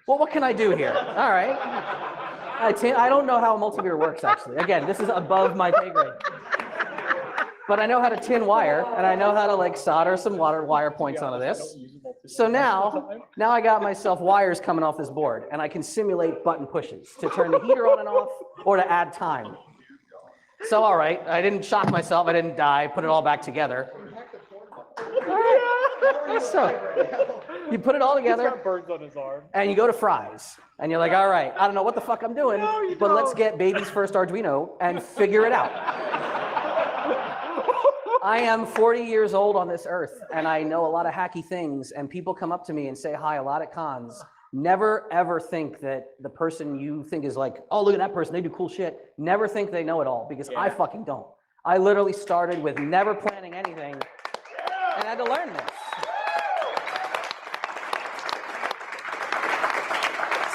Well, what can I do here? All right. I don't know how a multimeter works, actually. Again, this is above my pay grade. But I know how to tin wire and I know how to like solder some wire points onto this. So now I got myself wires coming off this board and I can simulate button pushes to turn the heater on and off or to add time. So, all right, I didn't shock myself, I didn't die, put it all back together. All right. So, you put it all together, Burns on his arm. and you go to fries. And you're like, all right, I don't know what the fuck I'm doing, but let's get baby's first Arduino and figure it out. I am 40 years old on this earth, and I know a lot of hacky things, and people come up to me and say hi a lot at cons. Never, ever think that the person you think is like, oh, look at that person, they do cool shit. Never think they know it all, because I fucking don't. I literally started with never planning anything, and I had to learn this.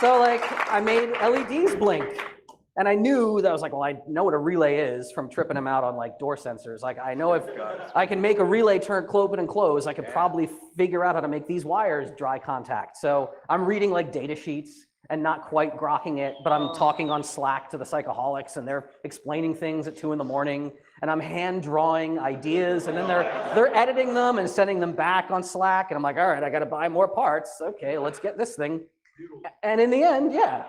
So like, I made LEDs blink. And I knew that I was like, well, I know what a relay is from tripping them out on like door sensors. Like I know if I can make a relay turn open and close, I could probably figure out how to make these wires dry contact. So I'm reading like data sheets and not quite grokking it, but I'm talking on Slack to the psychoholics and they're explaining things at 2 in the morning and I'm hand drawing ideas and then they're editing them and sending them back on Slack. And I'm like, all right, I got to buy more parts. Okay, let's get this thing. And in the end, yeah,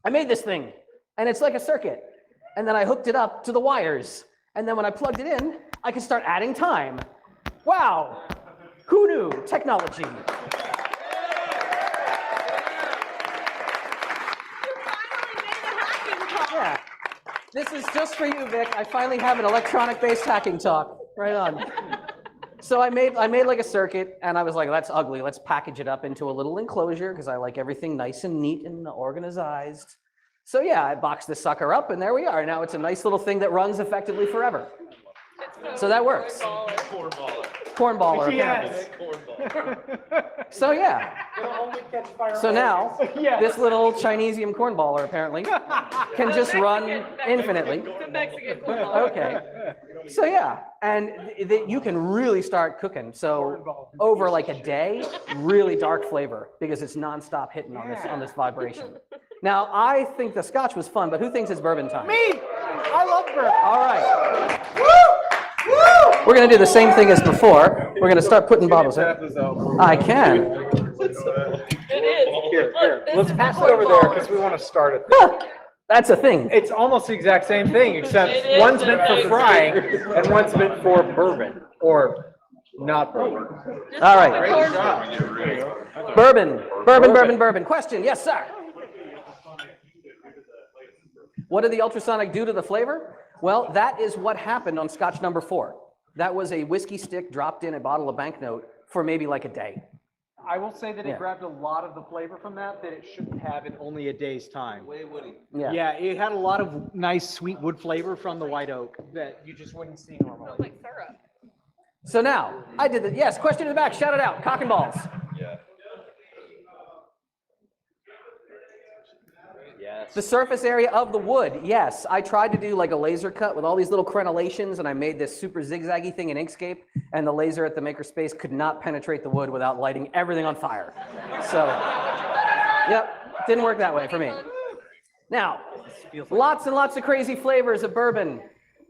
I made this thing. And it's like a circuit. And then I hooked it up to the wires. And then when I plugged it in, I could start adding time. Wow, who knew? Technology. You finally made a hacking call. Yeah. This is just for you, Vic. I finally have an electronic-based hacking talk. Right on. So I made like a circuit, and I was like, that's ugly. Let's package it up into a little enclosure, because I like everything nice and neat and organized. So yeah, I boxed this sucker up and there we are. Now it's a nice little thing that runs effectively forever. So that works. Cornballer. Yes. So yeah. So now, this little Chinesium cornballer apparently can just run infinitely. The Mexican cornball. Okay. So yeah, and you can really start cooking. So over like a day, really dark flavor because it's nonstop hitting on this vibration. Now I think the scotch was fun, but who thinks it's bourbon time? Me! I love bourbon. All right. We're gonna do the same thing as before. We're gonna start putting bottles in. I can. It is. Here, Look, this let's is pass it over there cornball. because we want to start it. Huh, that's a thing. It's almost the exact same thing, except It is one's the meant for same frying and one's meant for bourbon or not bourbon. All right. Bourbon. Question, yes, sir. What did the ultrasonic do to the flavor? Well, that is what happened on Scotch number 4. That was a whiskey stick dropped in a bottle of banknote for maybe like a day. I will say that Yeah. it grabbed a lot of the flavor from that it shouldn't have in only a day's time. Yeah. Yeah, it had a lot of nice sweet wood flavor from the white oak that you just wouldn't see normally. Smells like syrup. So now, I did the, yes, question in the back, shout it out, cock and balls. Yes. The surface area of the wood, yes. I tried to do like a laser cut with all these little crenellations and I made this super zigzaggy thing in Inkscape and the laser at the makerspace could not penetrate the wood without lighting everything on fire. So, yep, didn't work that way for me. Now, lots and lots of crazy flavors of bourbon.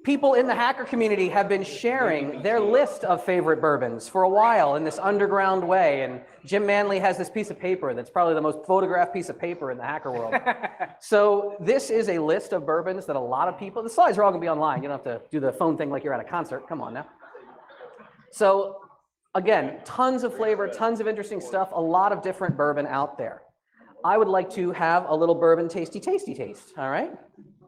people in the hacker community have been sharing their list of favorite bourbons for a while in this underground way. And Jim Manley has this piece of paper that's probably the most photographed piece of paper in the hacker world. So this is a list of bourbons that a lot of people, the slides are all gonna be online. You don't have to do the phone thing like you're at a concert. Come on now. So again, tons of flavor, tons of interesting stuff, a lot of different bourbon out there. I would like to have a little bourbon tasty taste, all right?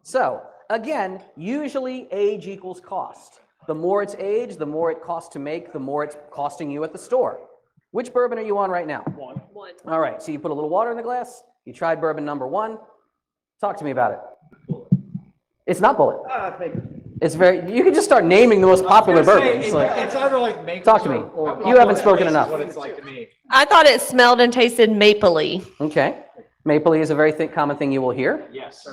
So again, usually age equals cost. The more it's aged, the more it costs to make, the more it's costing you at the store. Which bourbon are you on right now? One. All right, so you put a little water in the glass, you tried bourbon number 1. Talk to me about it. It's not Bullet. It's very, you can just start naming the most popular bourbons. It's either like Maple Talk to me. or You haven't spoken enough. What it's like to me. I thought it smelled and tasted mapley. Okay. Mapley is a very common thing you will hear. Yes.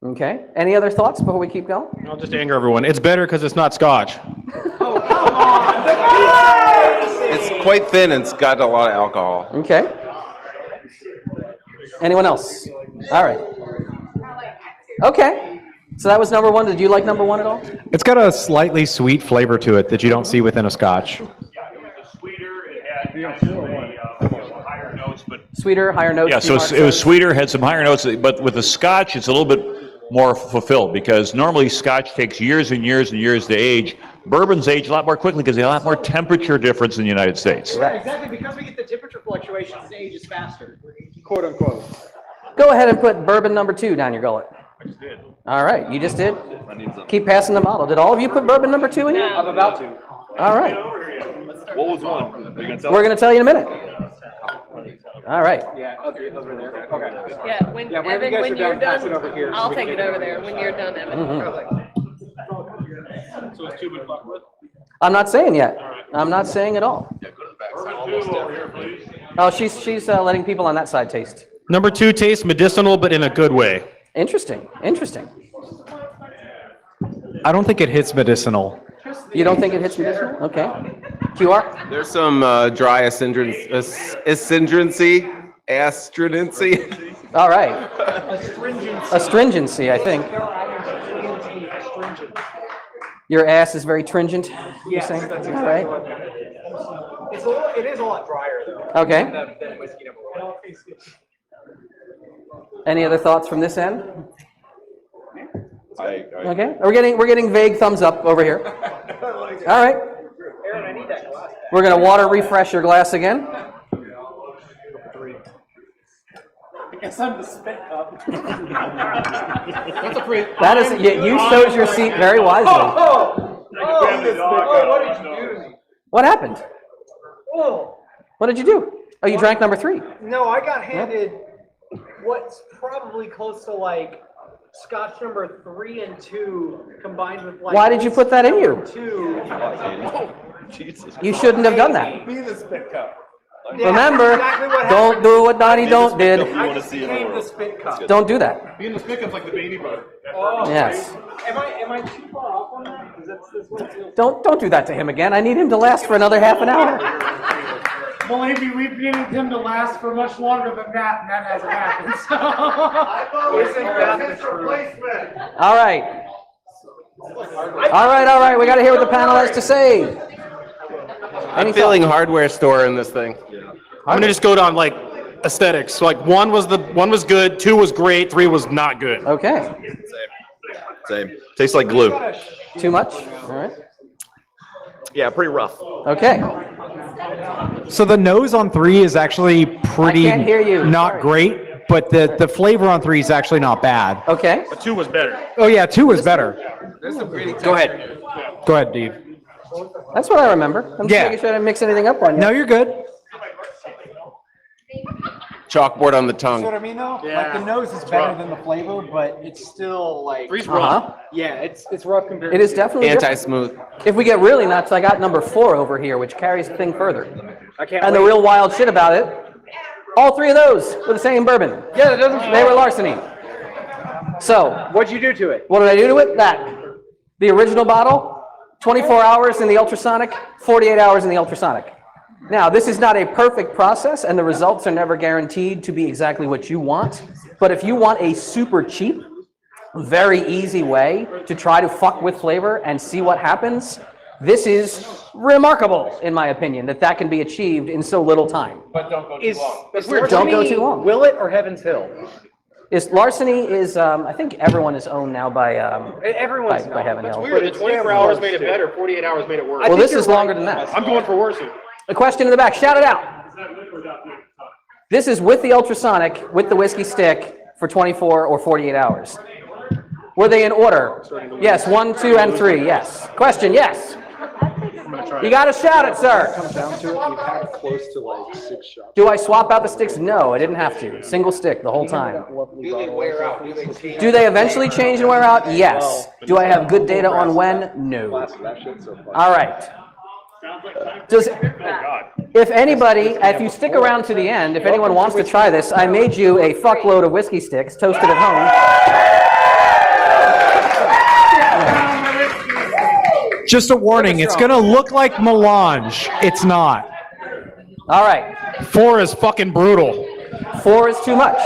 Okay. Any other thoughts before we keep going? I'll just anger everyone. It's better because it's not Scotch. It's quite thin and it's got a lot of alcohol. Okay. Anyone else? All right. Okay. So that was number 1. Did you like number 1 at all? It's got a slightly sweet flavor to it that you don't see within a Scotch. Yeah, it was sweeter, it had higher notes, but. Sweeter, higher notes? Yeah, so it was sweeter, had some higher notes, but with the Scotch, it's a little bit more fulfilled because normally Scotch takes years and years and years to age. Bourbons age a lot more quickly because they have a lot more temperature difference in the United States. Yeah, exactly, because we get the temperature fluctuations, the age is faster, quote unquote. Go ahead and put bourbon number 2 down your gullet. I just did. All right, you just did? Keep passing the bottle. Did all of you put bourbon number 2 in here? I'm about to. All right. What was one? Are you gonna tell We're going to tell you in a minute. All right. Yeah, okay, over there. Okay. Yeah, whenever Evan, you guys when are you're done, pass done, it over here so I'll we take can it get over there when you're done, Evan. So it's 2 been fucked with? I'm not saying yet. I'm not saying at all. Bourbon 2 over here, please. Oh, she's letting people on that side taste. Number 2 tastes medicinal, but in a good way. Interesting. Interesting. I don't think it hits medicinal. You don't think it hits medicinal? Okay. QR? There's some dry astringency. All right. Astringency, I think. Your ass is very stringent, you're Yes, saying? that's All right. it is a lot drier though. Okay. Than whiskey number 1. Any other thoughts from this end? I Okay. We're getting vague thumbs up over here. All right. Aaron, I need that glass. We're going to water refresh your glass again. I guess I'm the spit cup. That is, you chose your seat very wisely. What did you do to me? What happened? Oh, What did you do? Oh, you drank number 3. no, I got handed what's probably close to like Scotch number 3 and 2 combined with like. Why did you put that in you? 2. You shouldn't have done that. Be the spit cup. Remember, exactly what don't happened. do what Donnie don't did. I just became the spit cup. Don't do that. Being the spick up's like the baby butter. Oh, Yes. Am I too far off on that? Because that's what it feels. Don't do that to him again. I need him to last for another half an hour. Believe me, we've needed him to last for much longer than that, and that hasn't happened. So. I've always think that's the replacement. All right. All right. We got to hear what the panel has to say. I'm feeling hardware store in this thing. I'm gonna just go down like aesthetics. So like 1 was good, 2 was great, 3 was not good. Okay. Same. Tastes like glue. Too much? All right. Yeah, pretty rough. Okay. So the nose on 3 is actually pretty I can't hear you. not Sorry. great, but the flavor on 3 is actually not bad. Okay. But 2 was better. Oh yeah, 2 was better. Go ahead. Go ahead, Dave. That's what I remember. I'm just Yeah. making sure I didn't mix anything up on you. No, you're good. Chalkboard on the tongue. You know what I mean though? Like the nose is better than the flavor, but it's still like. 3's rough. Uh-huh. Yeah, it's rough compared. It is definitely different. Anti-smooth. If we get really nuts, I got number 4 over here, which carries the thing further. I can't. And the real wild shit about it, all 3 of those were the same bourbon. Yeah, it doesn't. They were larceny. So, What'd you do to it? what did I do to it? That. The original bottle, 24 hours in the ultrasonic, 48 hours in the ultrasonic. Now, this is not a perfect process, and the results are never guaranteed to be exactly what you want. But if you want a super cheap, very easy way to try to fuck with flavor and see what happens, this is remarkable, in my opinion, that can be achieved in so little time. But don't go Is Don't go too long. Will it or Heaven's Hill? Larceny is, I think everyone is owned now by, Everyone's by Heaven Hill. Weird, the 24 hours made it better, 48 hours made it worse. Well, this is longer than that. I'm going for worse. A question in the back, shout it out. This is with the ultrasonic, with the whiskey stick for 24 or 48 hours. Were they in order? Yes, 1, 2, and 3, yes. Question, yes. You gotta shout it, sir. Comes down to it, we've had close to like 6 shots. Do I swap out the sticks? No, I didn't have to. Single stick the whole time. Do they wear out? Do they change? Do they eventually change and wear out? Yes. Do I have good data on when? No. All right. If anybody, if you stick around to the end, if anyone wants to try this, I made you a fuckload of whiskey sticks toasted at home. Just a warning, it's gonna look like melange. It's not. All right. 4 is fucking brutal. 4 is too much.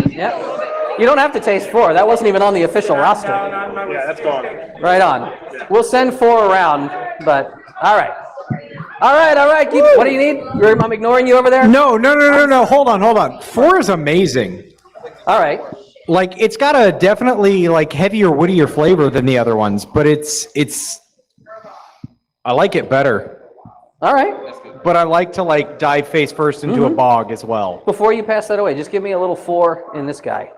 Yep. You don't have to taste 4. That wasn't even on the official roster. Yeah, that's gone. Right on. We'll send 4 around, but all right. All right. Keep, what do you need? I'm ignoring you over there? No. Hold on. 4 is amazing. All right. Like, it's got a definitely like heavier, woodier flavor than the other ones, but it's. I like it better. All right. But I like to like dive face first into a bog as well. Before you pass that away, just give me a little 4 in this guy.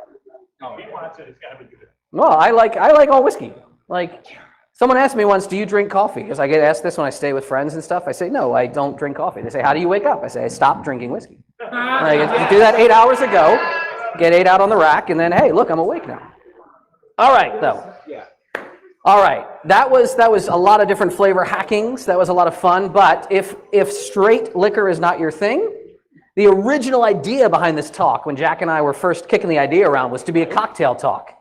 Well, I like all whiskey. Like, someone asked me once, do you drink coffee? Because I get asked this when I stay with friends and stuff. I say, no, I don't drink coffee. They say, how do you wake up? I say, I stopped drinking whiskey. Like, you do that 8 hours ago, get 8 out on the rack, and then, hey, look, I'm awake now. All right, though. All right, that was a lot of different flavor hackings. That was a lot of fun. But if straight liquor is not your thing, the original idea behind this talk, when Jack and I were first kicking the idea around, was to be a cocktail talk.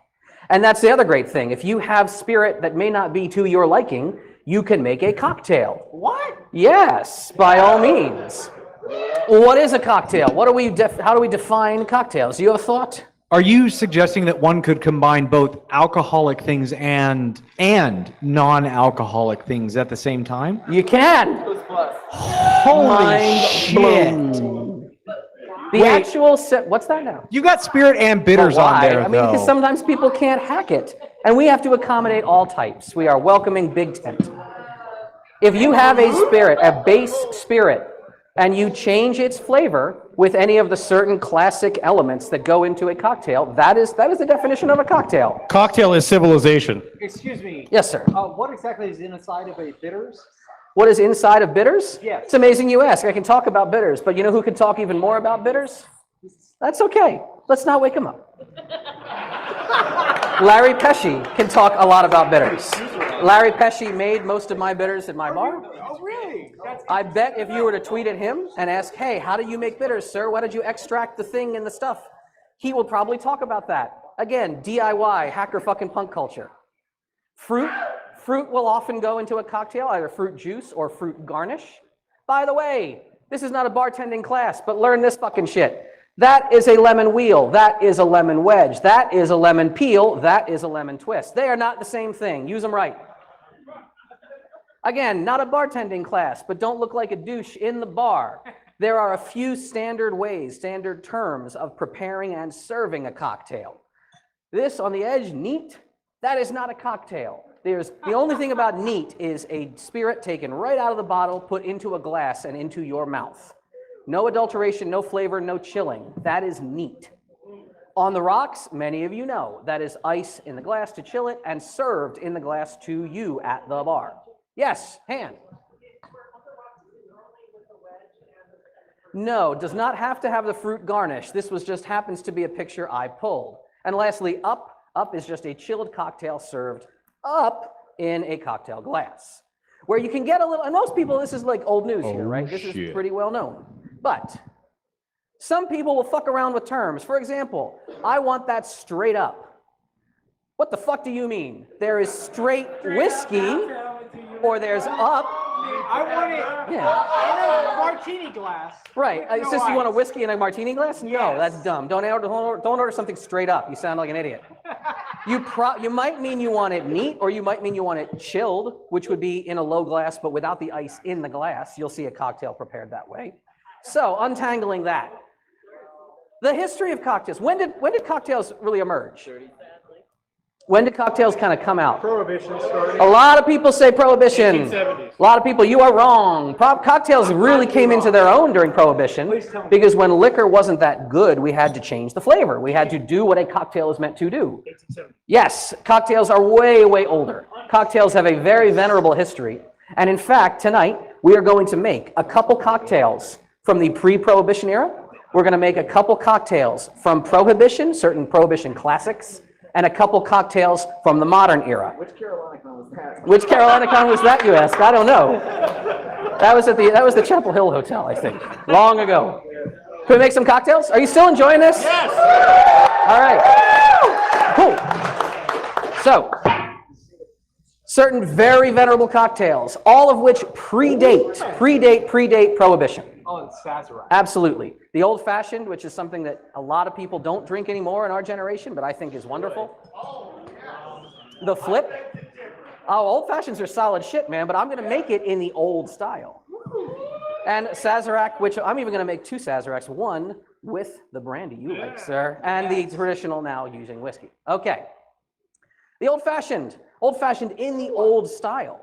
And that's the other great thing. If you have spirit that may not be to your liking, you can make a cocktail. What? Yes, by all means. What is a cocktail? How do we define cocktails? Do you have a thought? Are you suggesting that one could combine both alcoholic things and non-alcoholic things at the same time? You can. Holy shit. The actual set, what's that now? You got spirit and bitters on there, I mean, because sometimes people can't hack it, and we have to accommodate all types. We are welcoming big tent. If you have a spirit, a base spirit, and you change its flavor with any of the certain classic elements that go into a cocktail, that is the definition of a cocktail. Cocktail is civilization. Excuse me. Yes, sir. What exactly is inside of a bitters? What is inside of bitters? Yes. It's amazing you ask. I can talk about bitters, but you know who can talk even more about bitters? That's okay. Let's not wake him up. Larry Pesci can talk a lot about bitters. Larry Pesci made most of my bitters at my bar. Oh, really? I bet if you were to tweet at him and ask, hey, how do you make bitters, sir? Why did you extract the thing in the stuff? He will probably talk about that. Again, DIY, hacker fucking punk culture. Fruit will often go into a cocktail, either fruit juice or fruit garnish. By the way, this is not a bartending class, but learn this fucking shit. That is a lemon wheel. That is a lemon wedge. That is a lemon peel. That is a lemon twist. They are not the same thing. Use them right. Again, not a bartending class, but don't look like a douche in the bar. There are a few standard ways, standard terms of preparing and serving a cocktail. This on the edge, neat, that is not a cocktail. The only thing about neat is a spirit taken right out of the bottle, put into a glass and into your mouth. No adulteration, no flavor, no chilling. That is neat. On the rocks, many of you know, that is ice in the glass to chill it and served in the glass to you at the bar. Yes, hand. No, does not have to have the fruit garnish. This just happens to be a picture I pulled. And lastly, up is just a chilled cocktail served up in a cocktail glass. Where you can get a little, and most people, this is like old news here, right? This is pretty well known. But some people will fuck around with terms. For example, I want that straight up. What the fuck do you mean? There is straight whiskey, or there's up. I want it in a martini glass. Right. It's just you want a whiskey in a martini glass? No, that's dumb. Don't order something straight up. You sound like an idiot. You might mean you want it neat, or you might mean you want it chilled, which would be in a low glass, but without the ice in the glass. You'll see a cocktail prepared that way. So untangling that. The history of cocktails. When did cocktails really emerge? When did cocktails kind of come out? Prohibition started. A lot of people say Prohibition. 1870s. A lot of people, you are wrong. Cocktails really came into their own during Prohibition because when liquor wasn't that good, we had to change the flavor. We had to do what a cocktail is meant to do. Yes, cocktails are way, way older. Cocktails have a very venerable history. And in fact, tonight, we are going to make a couple cocktails from the pre-Prohibition era. We're going to make a couple cocktails from Prohibition, certain Prohibition classics, and a couple cocktails from the modern era. Which CarolinaCon was that? Which CarolinaCon was that, you ask? I don't know. That was the Chapel Hill Hotel, I think, long ago. Can we make some cocktails? Are you still enjoying this? Yes. All right. Cool. So, certain very venerable cocktails, all of which predate Prohibition. Oh, and Sazerac. Absolutely. The old-fashioned, which is something that a lot of people don't drink anymore in our generation, but I think is wonderful. The flip. Oh, old-fashions are solid shit, man, but I'm going to make it in the old style. And Sazerac, which I'm even going to make two Sazeracs, one with the brandy you like, sir, and the traditional now using whiskey. Okay. The old-fashioned in the old style,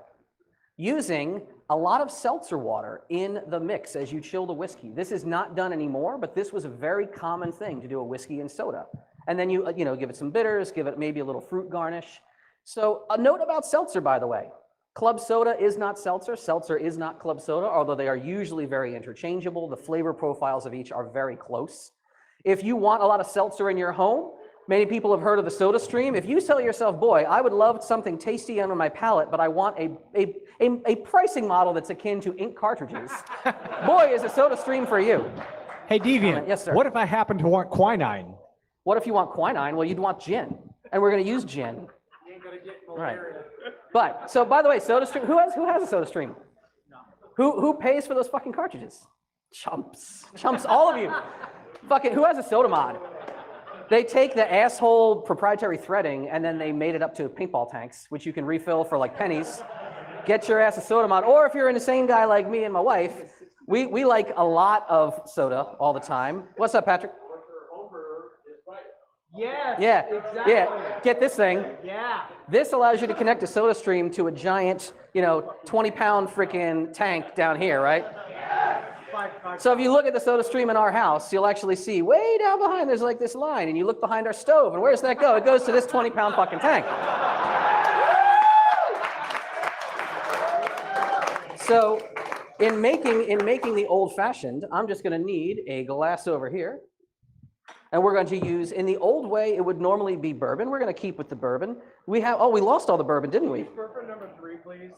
using a lot of seltzer water in the mix as you chill the whiskey. This is not done anymore, but this was a very common thing to do a whiskey and soda. And then you give it some bitters, give it maybe a little fruit garnish. So a note about seltzer, by the way. Club soda is not seltzer. Seltzer is not club soda, although they are usually very interchangeable. The flavor profiles of each are very close. If you want a lot of seltzer in your home, many people have heard of the Soda Stream. If you tell yourself, boy, I would love something tasty under my palate, but I want a pricing model that's akin to ink cartridges, boy, is a Soda Stream for you. Hey, Deviant. Yes, sir. What if I happen to want quinine? What if you want quinine? Well, you'd want gin, and we're going to use gin. Right. But, so by the way, Soda Stream, who has a Soda Stream? Who pays for those fucking cartridges? Chumps, all of you. Fucking, who has a soda mod? They take the asshole proprietary threading and then they made it up to paintball tanks, which you can refill for like pennies. Get your ass a soda mod. Or if you're an insane guy like me and my wife, we like a lot of soda all the time. What's up, Patrick? Yes, Yeah, exactly. yeah. Get this thing. Yeah. This allows you to connect a Soda Stream to a giant, 20-pound freaking tank down here, right? So if you look at the Soda Stream in our house, you'll actually see way down behind there's like this line, and you look behind our stove, and where does that go? It goes to this 20-pound fucking tank. So in making the old-fashioned, I'm just going to need a glass over here. And we're going to use, in the old way, it would normally be bourbon. We're going to keep with the bourbon. We lost all the bourbon, didn't we? Bourbon number 3, please.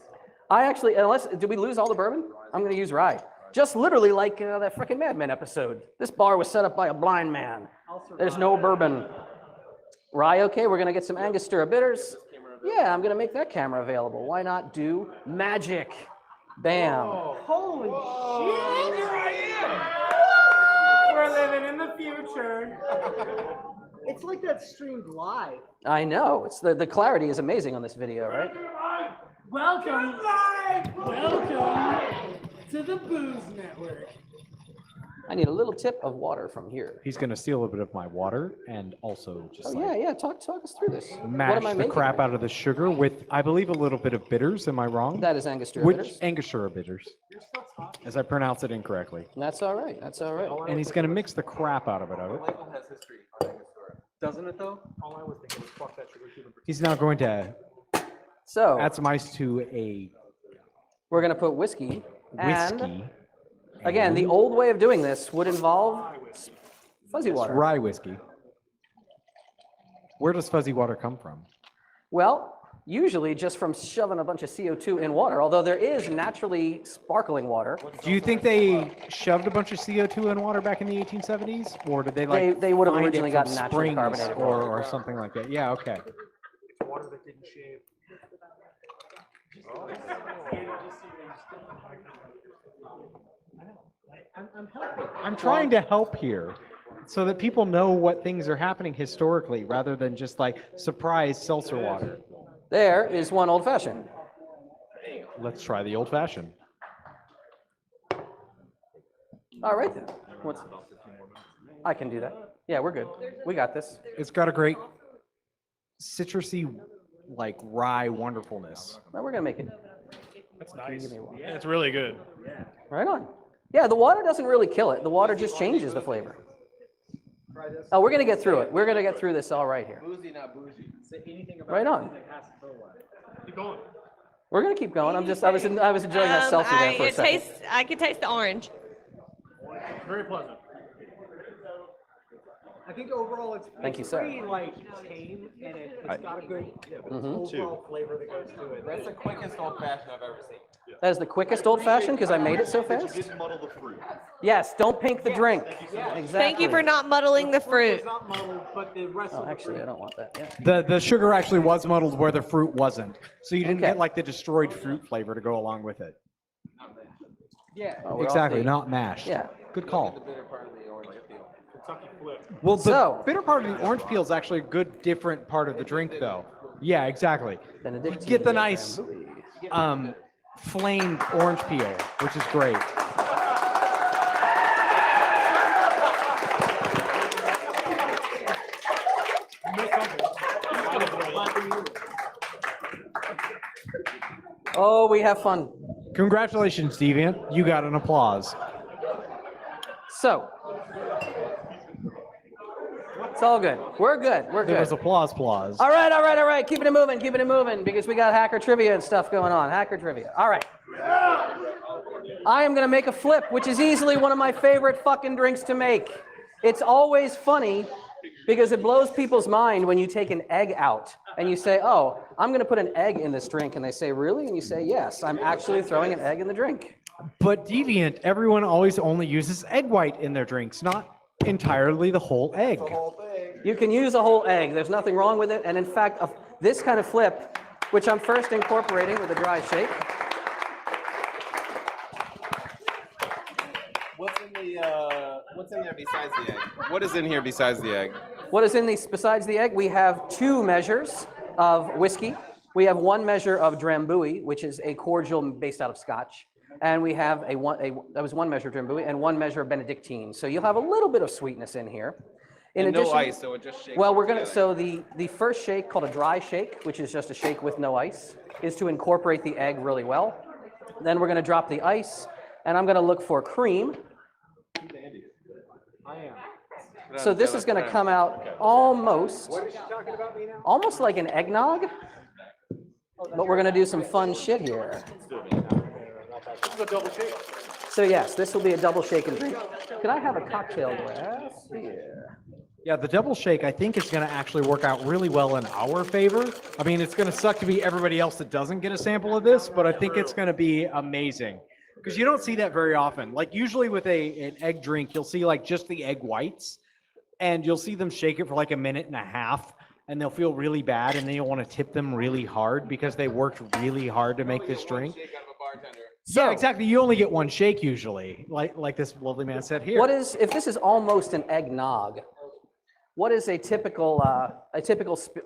Did we lose all the bourbon? I'm going to use rye. Just literally like that frickin' Mad Men episode. This bar was set up by a blind man. There's no bourbon. Rye, okay, we're going to get some Angostura bitters. Yeah, I'm going to make that camera available. Why not do magic? Bam. Holy shit! Here I am! We're living in the future. It's like that streamed live. I know. It's the clarity is amazing on this video, right? Welcome to the Booze Network. I need a little tip of water from here. He's going to steal a bit of my water and also just Yeah. Talk us through this. mash the crap out of the sugar with, I believe, a little bit of bitters. Am I wrong? That is Angostura bitters. Angostura bitters. As I pronounce it incorrectly. That's all right. And he's going to mix the crap out of it. Doesn't it though? All I was thinking was fuck that sugar cube. He's now going to So add some ice to a we're going to put whiskey. And whiskey. again, the old way of doing this would involve fuzzy water. Rye whiskey. Where does fuzzy water come from? Well, usually just from shoving a bunch of CO2 in water, although there is naturally sparkling water. Do you think they shoved a bunch of CO2 in water back in the 1870s? Or did they They would have find it originally from gotten naturally springs carbonated water. or something like that? Yeah, okay. Water that didn't shave. I'm trying to help here. so that people know what things are happening historically rather than just like surprise seltzer water. There is one old fashioned. Let's try the old fashioned. All right then. I can do that. Yeah, we're good. We got this. It's got a great citrusy, like rye wonderfulness. Well, we're gonna make it. That's nice. Yeah, it's really good. Right on. Yeah, the water doesn't really kill it. The water just changes the flavor. Oh, we're gonna get through it. We're gonna get through this all right here. Boozy, not bougie. Right on. Keep going. We're gonna keep going. I was enjoying that selfie there for a second. I can taste the orange. Very pleasant. I think overall it's Thank you, sir. pretty like tame and it's got a good overall flavor that goes to it. That's the quickest old fashioned I've ever seen. That is the quickest old fashioned because I made it so fast. Didn't muddle the fruit. Yes, don't pink the drink. Exactly. Thank you for not muddling the fruit. It's not muddled, but the rest Oh, of the actually, I don't want that. Yeah. The sugar actually was muddled where the fruit wasn't. So you didn't Okay. get like the destroyed fruit flavor to go along with it. Yeah. Oh, we're Exactly, off the- not mashed. Yeah. Good call. Bitter part of the orange peel. Kentucky flip. Well, the So- bitter part of the orange peel is actually a good different part of the drink though. Yeah, exactly. Benedictine You get the nice Bambouille. flamed orange peel, which is great. Oh, we have fun. Congratulations, Deviant. You got an applause. So, it's all good. We're good. We're There was good. applause. All right, all right, all right. Keeping it moving because we got hacker trivia and stuff going on. Hacker trivia. All right. I am going to make a flip, which is easily one of my favorite fucking drinks to make. It's always funny because it blows people's mind when you take an egg out and you say, oh, I'm going to put an egg in this drink. And they say, really? And you say, yes, I'm actually throwing an egg in the drink. But Deviant, everyone always only uses egg white in their drinks, not entirely the whole egg. You can use a whole egg. There's nothing wrong with it. And in fact, this kind of flip, which I'm first incorporating with a dry shake. What's in there besides the egg? What is in here besides the egg? What is in these besides the egg? We have 2 measures of whiskey. We have 1 measure of Drambuie, which is a cordial based out of Scotch. And we have that was 1 measure of Drambuie and 1 measure of Benedictine. So you'll have a little bit of sweetness in here. In And addition, no ice, so it just shakes. well, we're gonna, together. so the first shake called a dry shake, which is just a shake with no ice, is to incorporate the egg really well. Then we're gonna drop the ice, and I'm gonna look for cream. So this is gonna come out almost like an eggnog, but we're gonna do some fun shit here. This is a double shake. So yes, this will be a double shake and drink. Can I have a cocktail glass here? Yeah, the double shake I think is going to actually work out really well in our favor. I mean, it's going to suck to be everybody else that doesn't get a sample of this, but I think it's going to be amazing. Because you don't see that very often. Like usually with an egg drink, you'll see like just the egg whites and you'll see them shake it for like a minute and a half and they'll feel really bad and then you'll want to tip them really hard because they worked really hard to make this drink. Yeah, exactly. You only get 1 shake usually, like this lovely man said here. What is, if this is almost an eggnog, what is a typical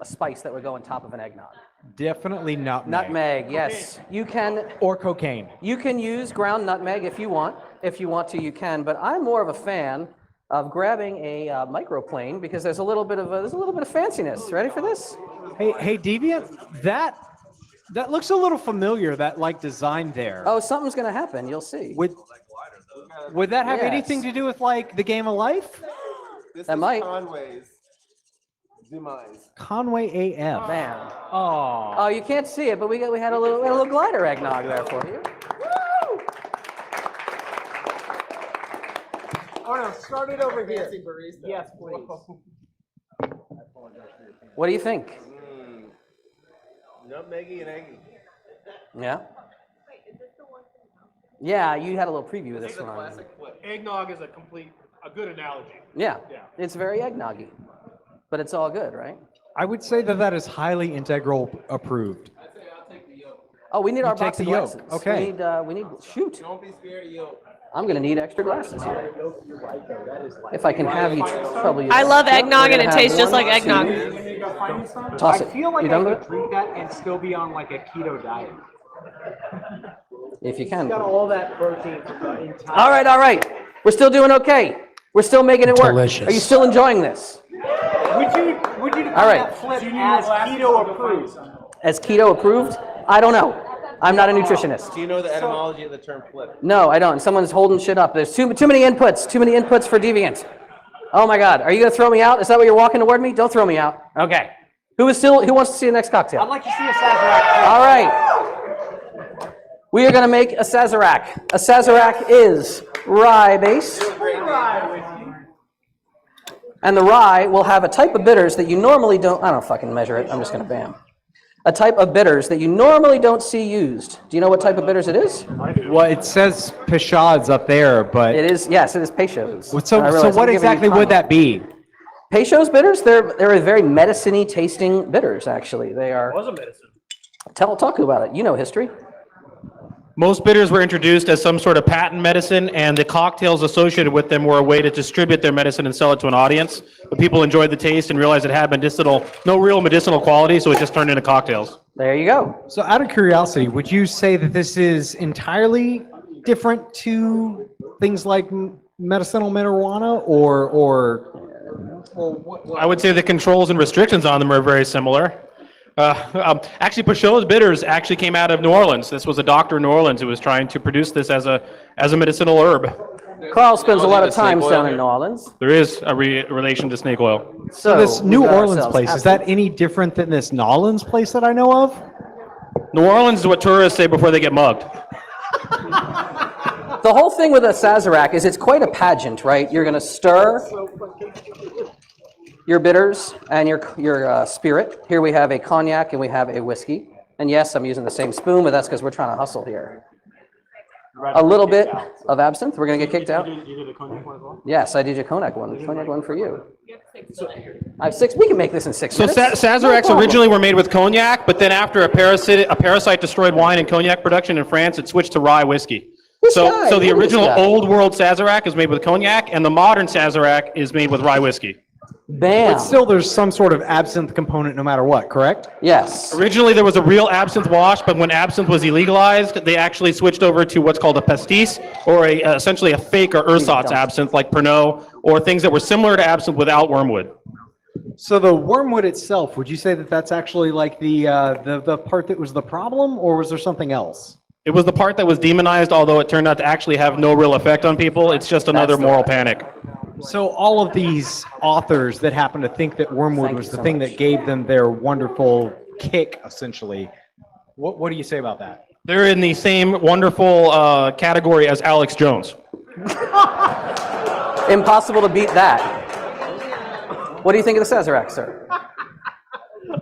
spice that would go on top of an eggnog? Definitely nutmeg. Nutmeg, yes. You can, Or cocaine. you can use ground nutmeg if you want. If you want to, you can. But I'm more of a fan of grabbing a microplane because there's a little bit of fanciness. Ready for this? Hey, Deviant, that looks a little familiar. That like design there. Oh, something's gonna happen. You'll see. Would that have Yes. anything to do with like the game of life? This that is might. Conway's demise. Conway AF. Bam. Oh. Oh, you can't see it, but we had a little glider eggnog there for you. Woo! Oh no, start it over here. Barista. Yes, please. What do you think? Nutmeggy and eggy. Yeah. Yeah, you had a little preview of this one. Eggnog is a good analogy. Yeah, Yeah. it's very eggnoggy, but it's all good, right? I would say that is highly integral approved. Oh, we need our take box of the yolk. glasses. Okay. We need, shoot. Don't be scared of yolk. I'm gonna need extra glasses here. If I can have each, probably. I love eggnog We're and it gonna tastes have just like one, eggnog. two. Toss it. I feel like You I done could with it? drink that and still be on like a keto diet. If you can. All that protein from the entire. All right. We're still doing okay. We're still making it work. Delicious. Are you still enjoying this? Would you define All right. that flip as keto approved? As keto approved? I don't know. I'm not a nutritionist. Do you know the etymology of the term flip? No, I don't. Someone's holding shit up. There's too many inputs. Too many inputs for Deviant. Oh my God. Are you gonna throw me out? Is that what you're walking toward me? Don't throw me out. Okay. Who wants to see the next cocktail? I'd like to see a Sazerac. All right. We are going to make a Sazerac. A Sazerac is rye based. And the rye will have a type of bitters that you normally don't, I don't fucking measure it. I'm just going to bam. A type of bitters that you normally don't see used. Do you know what type of bitters it is? Well, it says Peychaud's up there, but It is, yes, it is Peychaud's. so I realize what I'm giving you exactly would context. that be? Peychaud's bitters, they're a very medicine-y tasting bitters, actually. They are. Was a medicine. Talk about it. You know history. Most bitters were introduced as some sort of patent medicine, and the cocktails associated with them were a way to distribute their medicine and sell it to an audience. But people enjoyed the taste and realized it had no real medicinal quality, so it just turned into cocktails. There you go. So out of curiosity, would you say that this is entirely different to things like medicinal marijuana or what? I would say the controls and restrictions on them are very similar. Actually, Peychaud's bitters actually came out of New Orleans. This was a doctor in New Orleans who was trying to produce this as a medicinal herb. Carl spends a lot of the snake time oil down in here. New Orleans. There is a relation to snake oil. So this we've New got Orleans ourselves place, is that any different than this Nolans place that I know of? New Orleans is what tourists say before they get mugged. The whole thing with a Sazerac is it's quite a pageant, right? You're going to stir your bitters and your spirit. Here we have a cognac and we have a whiskey. And yes, I'm using the same spoon, but that's because we're trying to hustle here. A little bit of absinthe. We're going to get kicked out. You did a cognac one as well? Yes, I did your cognac one. Cognac one for you. I have 6. We can make this in 6 So minutes. Sazeracs No problem. originally were made with cognac, but then after a parasite destroyed wine and cognac production in France, it switched to rye whiskey. This So guy, the look at this original guy. old world Sazerac is made with cognac, and the modern Sazerac is made with rye whiskey. Bam. But still, there's some sort of absinthe component no matter what, correct? Yes. Originally, there was a real absinthe wash, but when absinthe was illegalized, they actually switched over to what's called a pastis, or essentially a fake or ersatz absinthe, like Pernod, or things that were similar to absinthe without wormwood. So the wormwood itself, would you say that that's actually like the part that was the problem, or was there something else? It was the part that was demonized, although it turned out to actually have no real effect on people. It's just another That's the moral right. panic. So all of these authors that happen to think that wormwood Thank was you the so thing much. that gave them their wonderful kick, essentially. What do you say about that? They're in the same wonderful category as Alex Jones. Impossible to beat that. What do you think of the Sazerac, sir?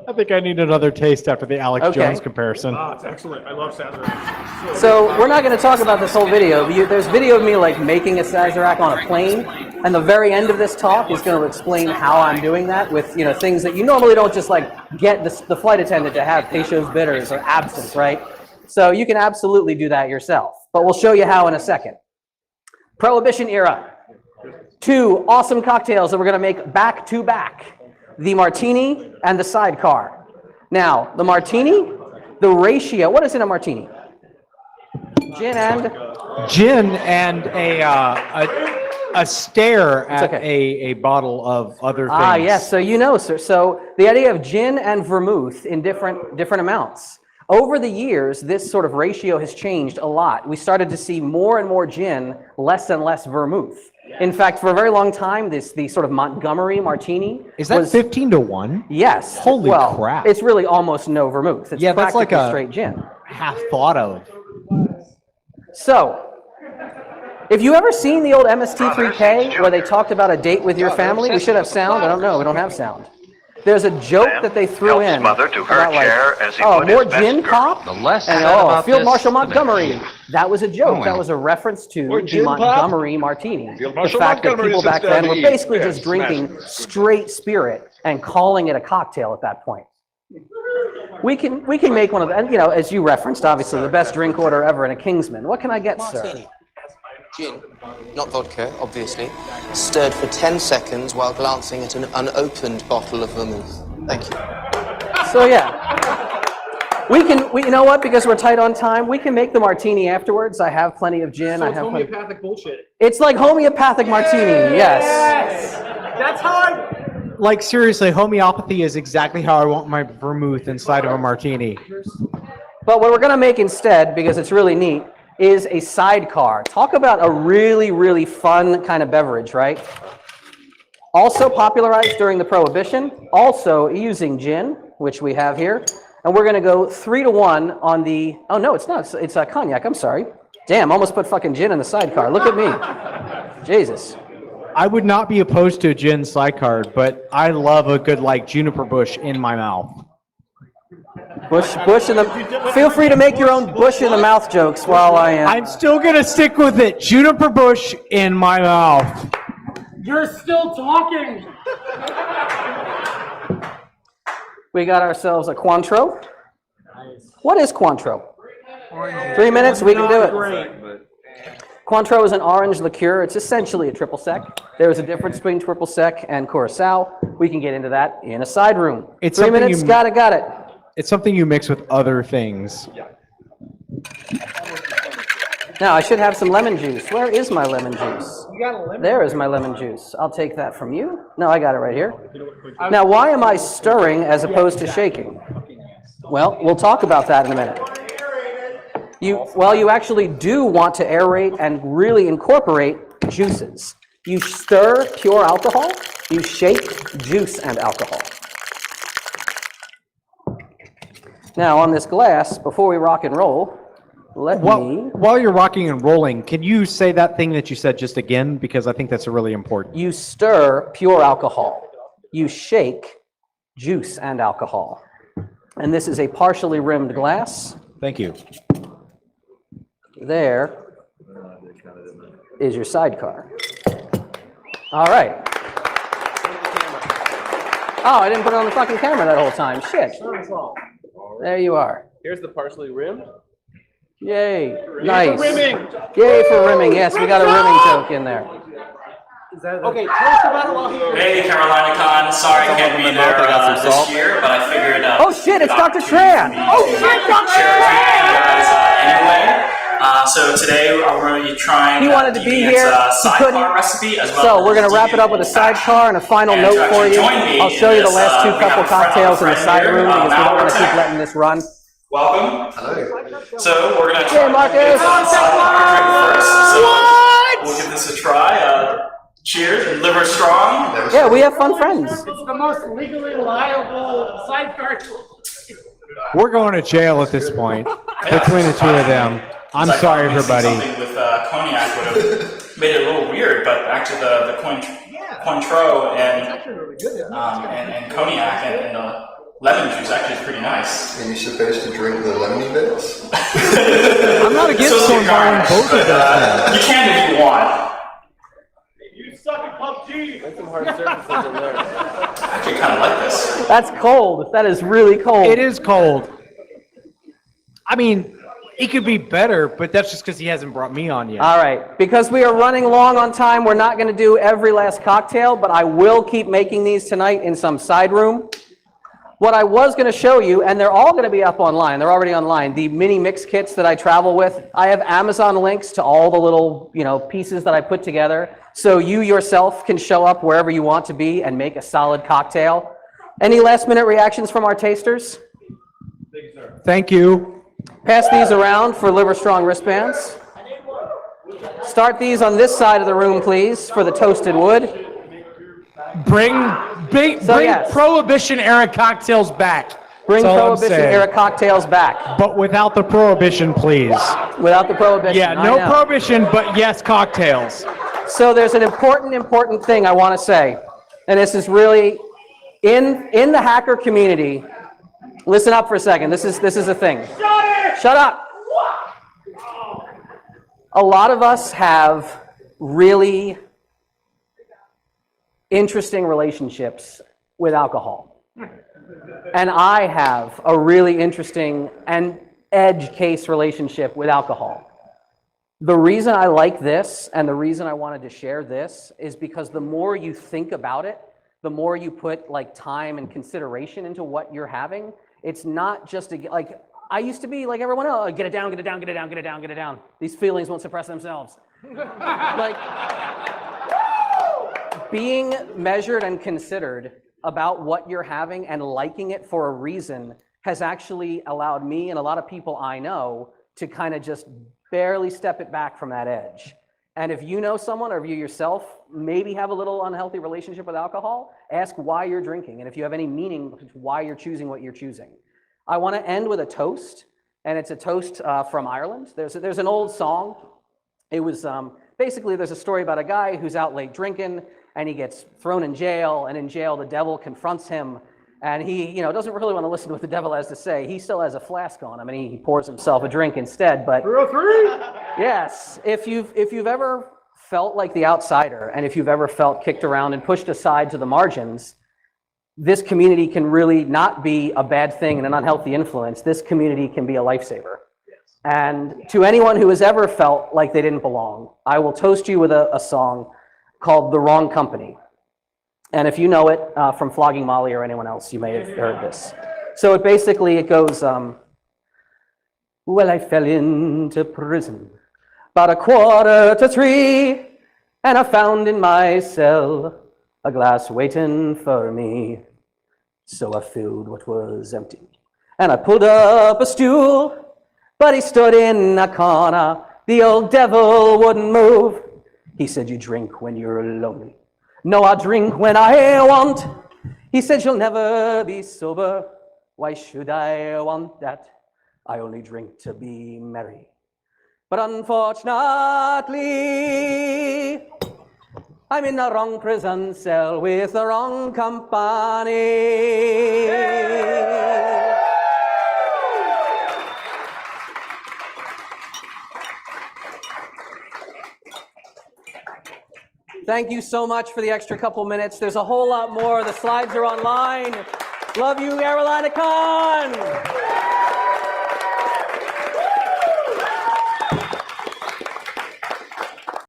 I think I need another taste after the Alex Okay. Jones comparison. Ah, it's excellent. I love Sazerac. So we're not going to talk about this whole video. There's video of me like making a Sazerac on a plane, and the very end of this talk is going to explain how I'm doing that with things that you normally don't just like get the flight attendant to have Peychaud's bitters or absinthe, right? So you can absolutely do that yourself, but we'll show you how in a second. Prohibition era. 2 awesome cocktails that we're going to make back to back. The martini and the sidecar. Now, the martini, the ratio, what is in a martini? Gin and a stare at okay. a bottle of other things. yes, so you know, sir. So the idea of gin and vermouth in different amounts. Over the years, this sort of ratio has changed a lot. We started to see more and more gin, less and less vermouth. In fact, for a very long time, the sort of Montgomery martini Is that was 15-1? yes. Holy well, crap. It's really almost no vermouth. It's Yeah, that's like practically a- straight gin. Half thought of. So, if you ever seen the old MST3K where they talked about a date with your family, we should have sound. I don't know. We don't have sound. There's a joke that they threw in mother to her about chair as he oh, put more his best gin girl. pop, The less and said about Field this, Marshal the better. Montgomery. That was a joke. Oh, well. That was a reference to More the gin pop? Montgomery martini. Field The Marshal fact that Montgomery people sits back down then to were eat. basically Yeah, just drinking smash it. straight spirit and calling it a cocktail at that point. We can make one of the, and you know, as you referenced, obviously the best drink order ever in a Kingsman. What can I get, sir? Martini. Gin, not vodka, obviously. Stirred for 10 seconds while glancing at an unopened bottle of vermouth. Thank you. So yeah, you know what? Because we're tight on time, we can make the martini afterwards. I have plenty of gin. I have homeopathic bullshit. It's like homeopathic martini. Yes. That's how I. Like seriously, homeopathy is exactly how I want my vermouth inside of a martini. But what we're gonna make instead, because it's really neat, is a sidecar. Talk about a really, really fun kind of beverage, right? Also popularized during the Prohibition, also using gin, which we have here. And we're gonna go 3-1 on the, oh no, it's not, it's cognac, I'm sorry. Damn, almost put fucking gin in the sidecar, look at me. Jesus. I would not be opposed to a gin sidecar, but I love a good like juniper bush in my mouth. Bush in the, feel free to make your own bush in the mouth jokes while I am. I'm still gonna stick with it. Juniper bush in my mouth. You're still talking. We got ourselves a Cointreau. What is Cointreau? 3 minutes, we can do it. Cointreau is an orange liqueur. It's essentially a triple sec. There is a difference between triple sec and Curacao. We can get into that in a side room. It's 3 minutes, got it. It's something you mix with other things. Now, I should have some lemon juice. Where is my lemon juice? You got a lemon? There is my lemon juice. I'll take that from you. No, I got it right here. Now, why am I stirring as opposed to shaking? Well, we'll talk about that in a minute. You actually do want to aerate and really incorporate juices. You stir pure alcohol, you shake juice and alcohol. Now, on this glass, before we rock and roll, While you're rocking and rolling, can you say that thing that you said just again? Because I think that's really important. You stir pure alcohol. You shake juice and alcohol. And this is a partially rimmed glass. Thank you. There is your sidecar. All right. Oh, I didn't put it on the fucking camera that whole time. Shit. There you are. Here's the partially rimmed. Yay. Yay Nice. for rimming. Yay for rimming. Yes, we got a rimming joke in there. Okay, tell us about it while here. Hey, CarolinaCon. Sorry I can't be there this year, but I figured. Oh shit, it's Dr. Tran. Oh shit, Dr. Anyway, so today we're going to be trying. He wanted to be Deviant's, here. He sidecar couldn't. recipe as well. So we're going to wrap it up with a sidecar and a final And note to for actually you. join me I'll show in you the this, last two we couple have a friend- cocktails in the friend side here, room because we don't Matt want to keep Ortega. letting this run. Welcome. Hello. So we're going to Hey, try Marcus. to get the sidecar drink first. So we'll give this a try. Cheers and Liverstrong. Yeah, we have fun friends. It's the most legally liable sidecar. We're going to jail at this point between the two of them. I'm It's sorry, mixing everybody. Something with cognac would have made it a little weird, but actually the Cointreau and cognac and lemon juice actually is pretty nice. Are you supposed to drink the lemony bits? I'm not against combining both of those. You can if you want. You suck at PUBG. There's some hard surfaces in there. I actually kind of like this. That's cold. That is really cold. It is cold. I mean, it could be better, but that's just because he hasn't brought me on yet. All right. Because we are running long on time, we're not going to do every last cocktail, but I will keep making these tonight in some side room. What I was going to show you, and they're all going to be up online. They're already online. The mini mix kits that I travel with. I have Amazon links to all the little, pieces that I put together. So you yourself can show up wherever you want to be and make a solid cocktail. Any last minute reactions from our tasters? Thank you. Pass these around for Liverstrong wristbands. Start these on this side of the room, please, for the toasted wood. Bring yes. Prohibition era cocktails back. Bring That's all I'm Prohibition saying. era cocktails back. But without the prohibition, please. Without the Prohibition. Yeah, I no know. prohibition, but yes, cocktails. So there's an important thing I want to say, and this is really in the hacker community. Listen up for a second. This is a thing. Shut up. A lot of us have really interesting relationships with alcohol. And I have a really interesting and edge case relationship with alcohol. The reason I like this and the reason I wanted to share this is because the more you think about it, the more you put like time and consideration into what you're having. It's not just like, I used to be like everyone else, get it down, get it down, get it down, get it down, get it down. These feelings won't suppress themselves. Like, being measured and considered about what you're having and liking it for a reason has actually allowed me and a lot of people I know to kind of just barely step it back from that edge. And if you know someone or if you yourself maybe have a little unhealthy relationship with alcohol, ask why you're drinking. And if you have any meaning why you're choosing what you're choosing. I want to end with a toast, and it's a toast from Ireland. There's an old song. It was basically, there's a story about a guy who's out late drinking, and he gets thrown in jail, and in jail the devil confronts him, and he doesn't really want to listen to what the devil has to say. He still has a flask on him, and he pours himself a drink instead. But 303. yes, if you've ever felt like the outsider, and if you've ever felt kicked around and pushed aside to the margins, this community can really not be a bad thing and an unhealthy influence. This community can be a lifesaver. And to anyone who has ever felt like they didn't belong, I will toast you with a song called The Wrong Company. And if you know it from Flogging Molly or anyone else, you may have heard this. So it goes, well, I fell into prison about 2:45, and I found in my cell a glass waiting for me. So I filled what was empty, and I pulled up a stool, but he stood in a corner. The old devil wouldn't move. He said, you drink when you're lonely. No, I drink when I want. He said, you'll never be sober. Why should I want that? I only drink to be merry. But unfortunately, I'm in the wrong prison cell with the wrong company. Thank you so much for the extra couple minutes. There's a whole lot more. The slides are online. Love you, CarolinaCon.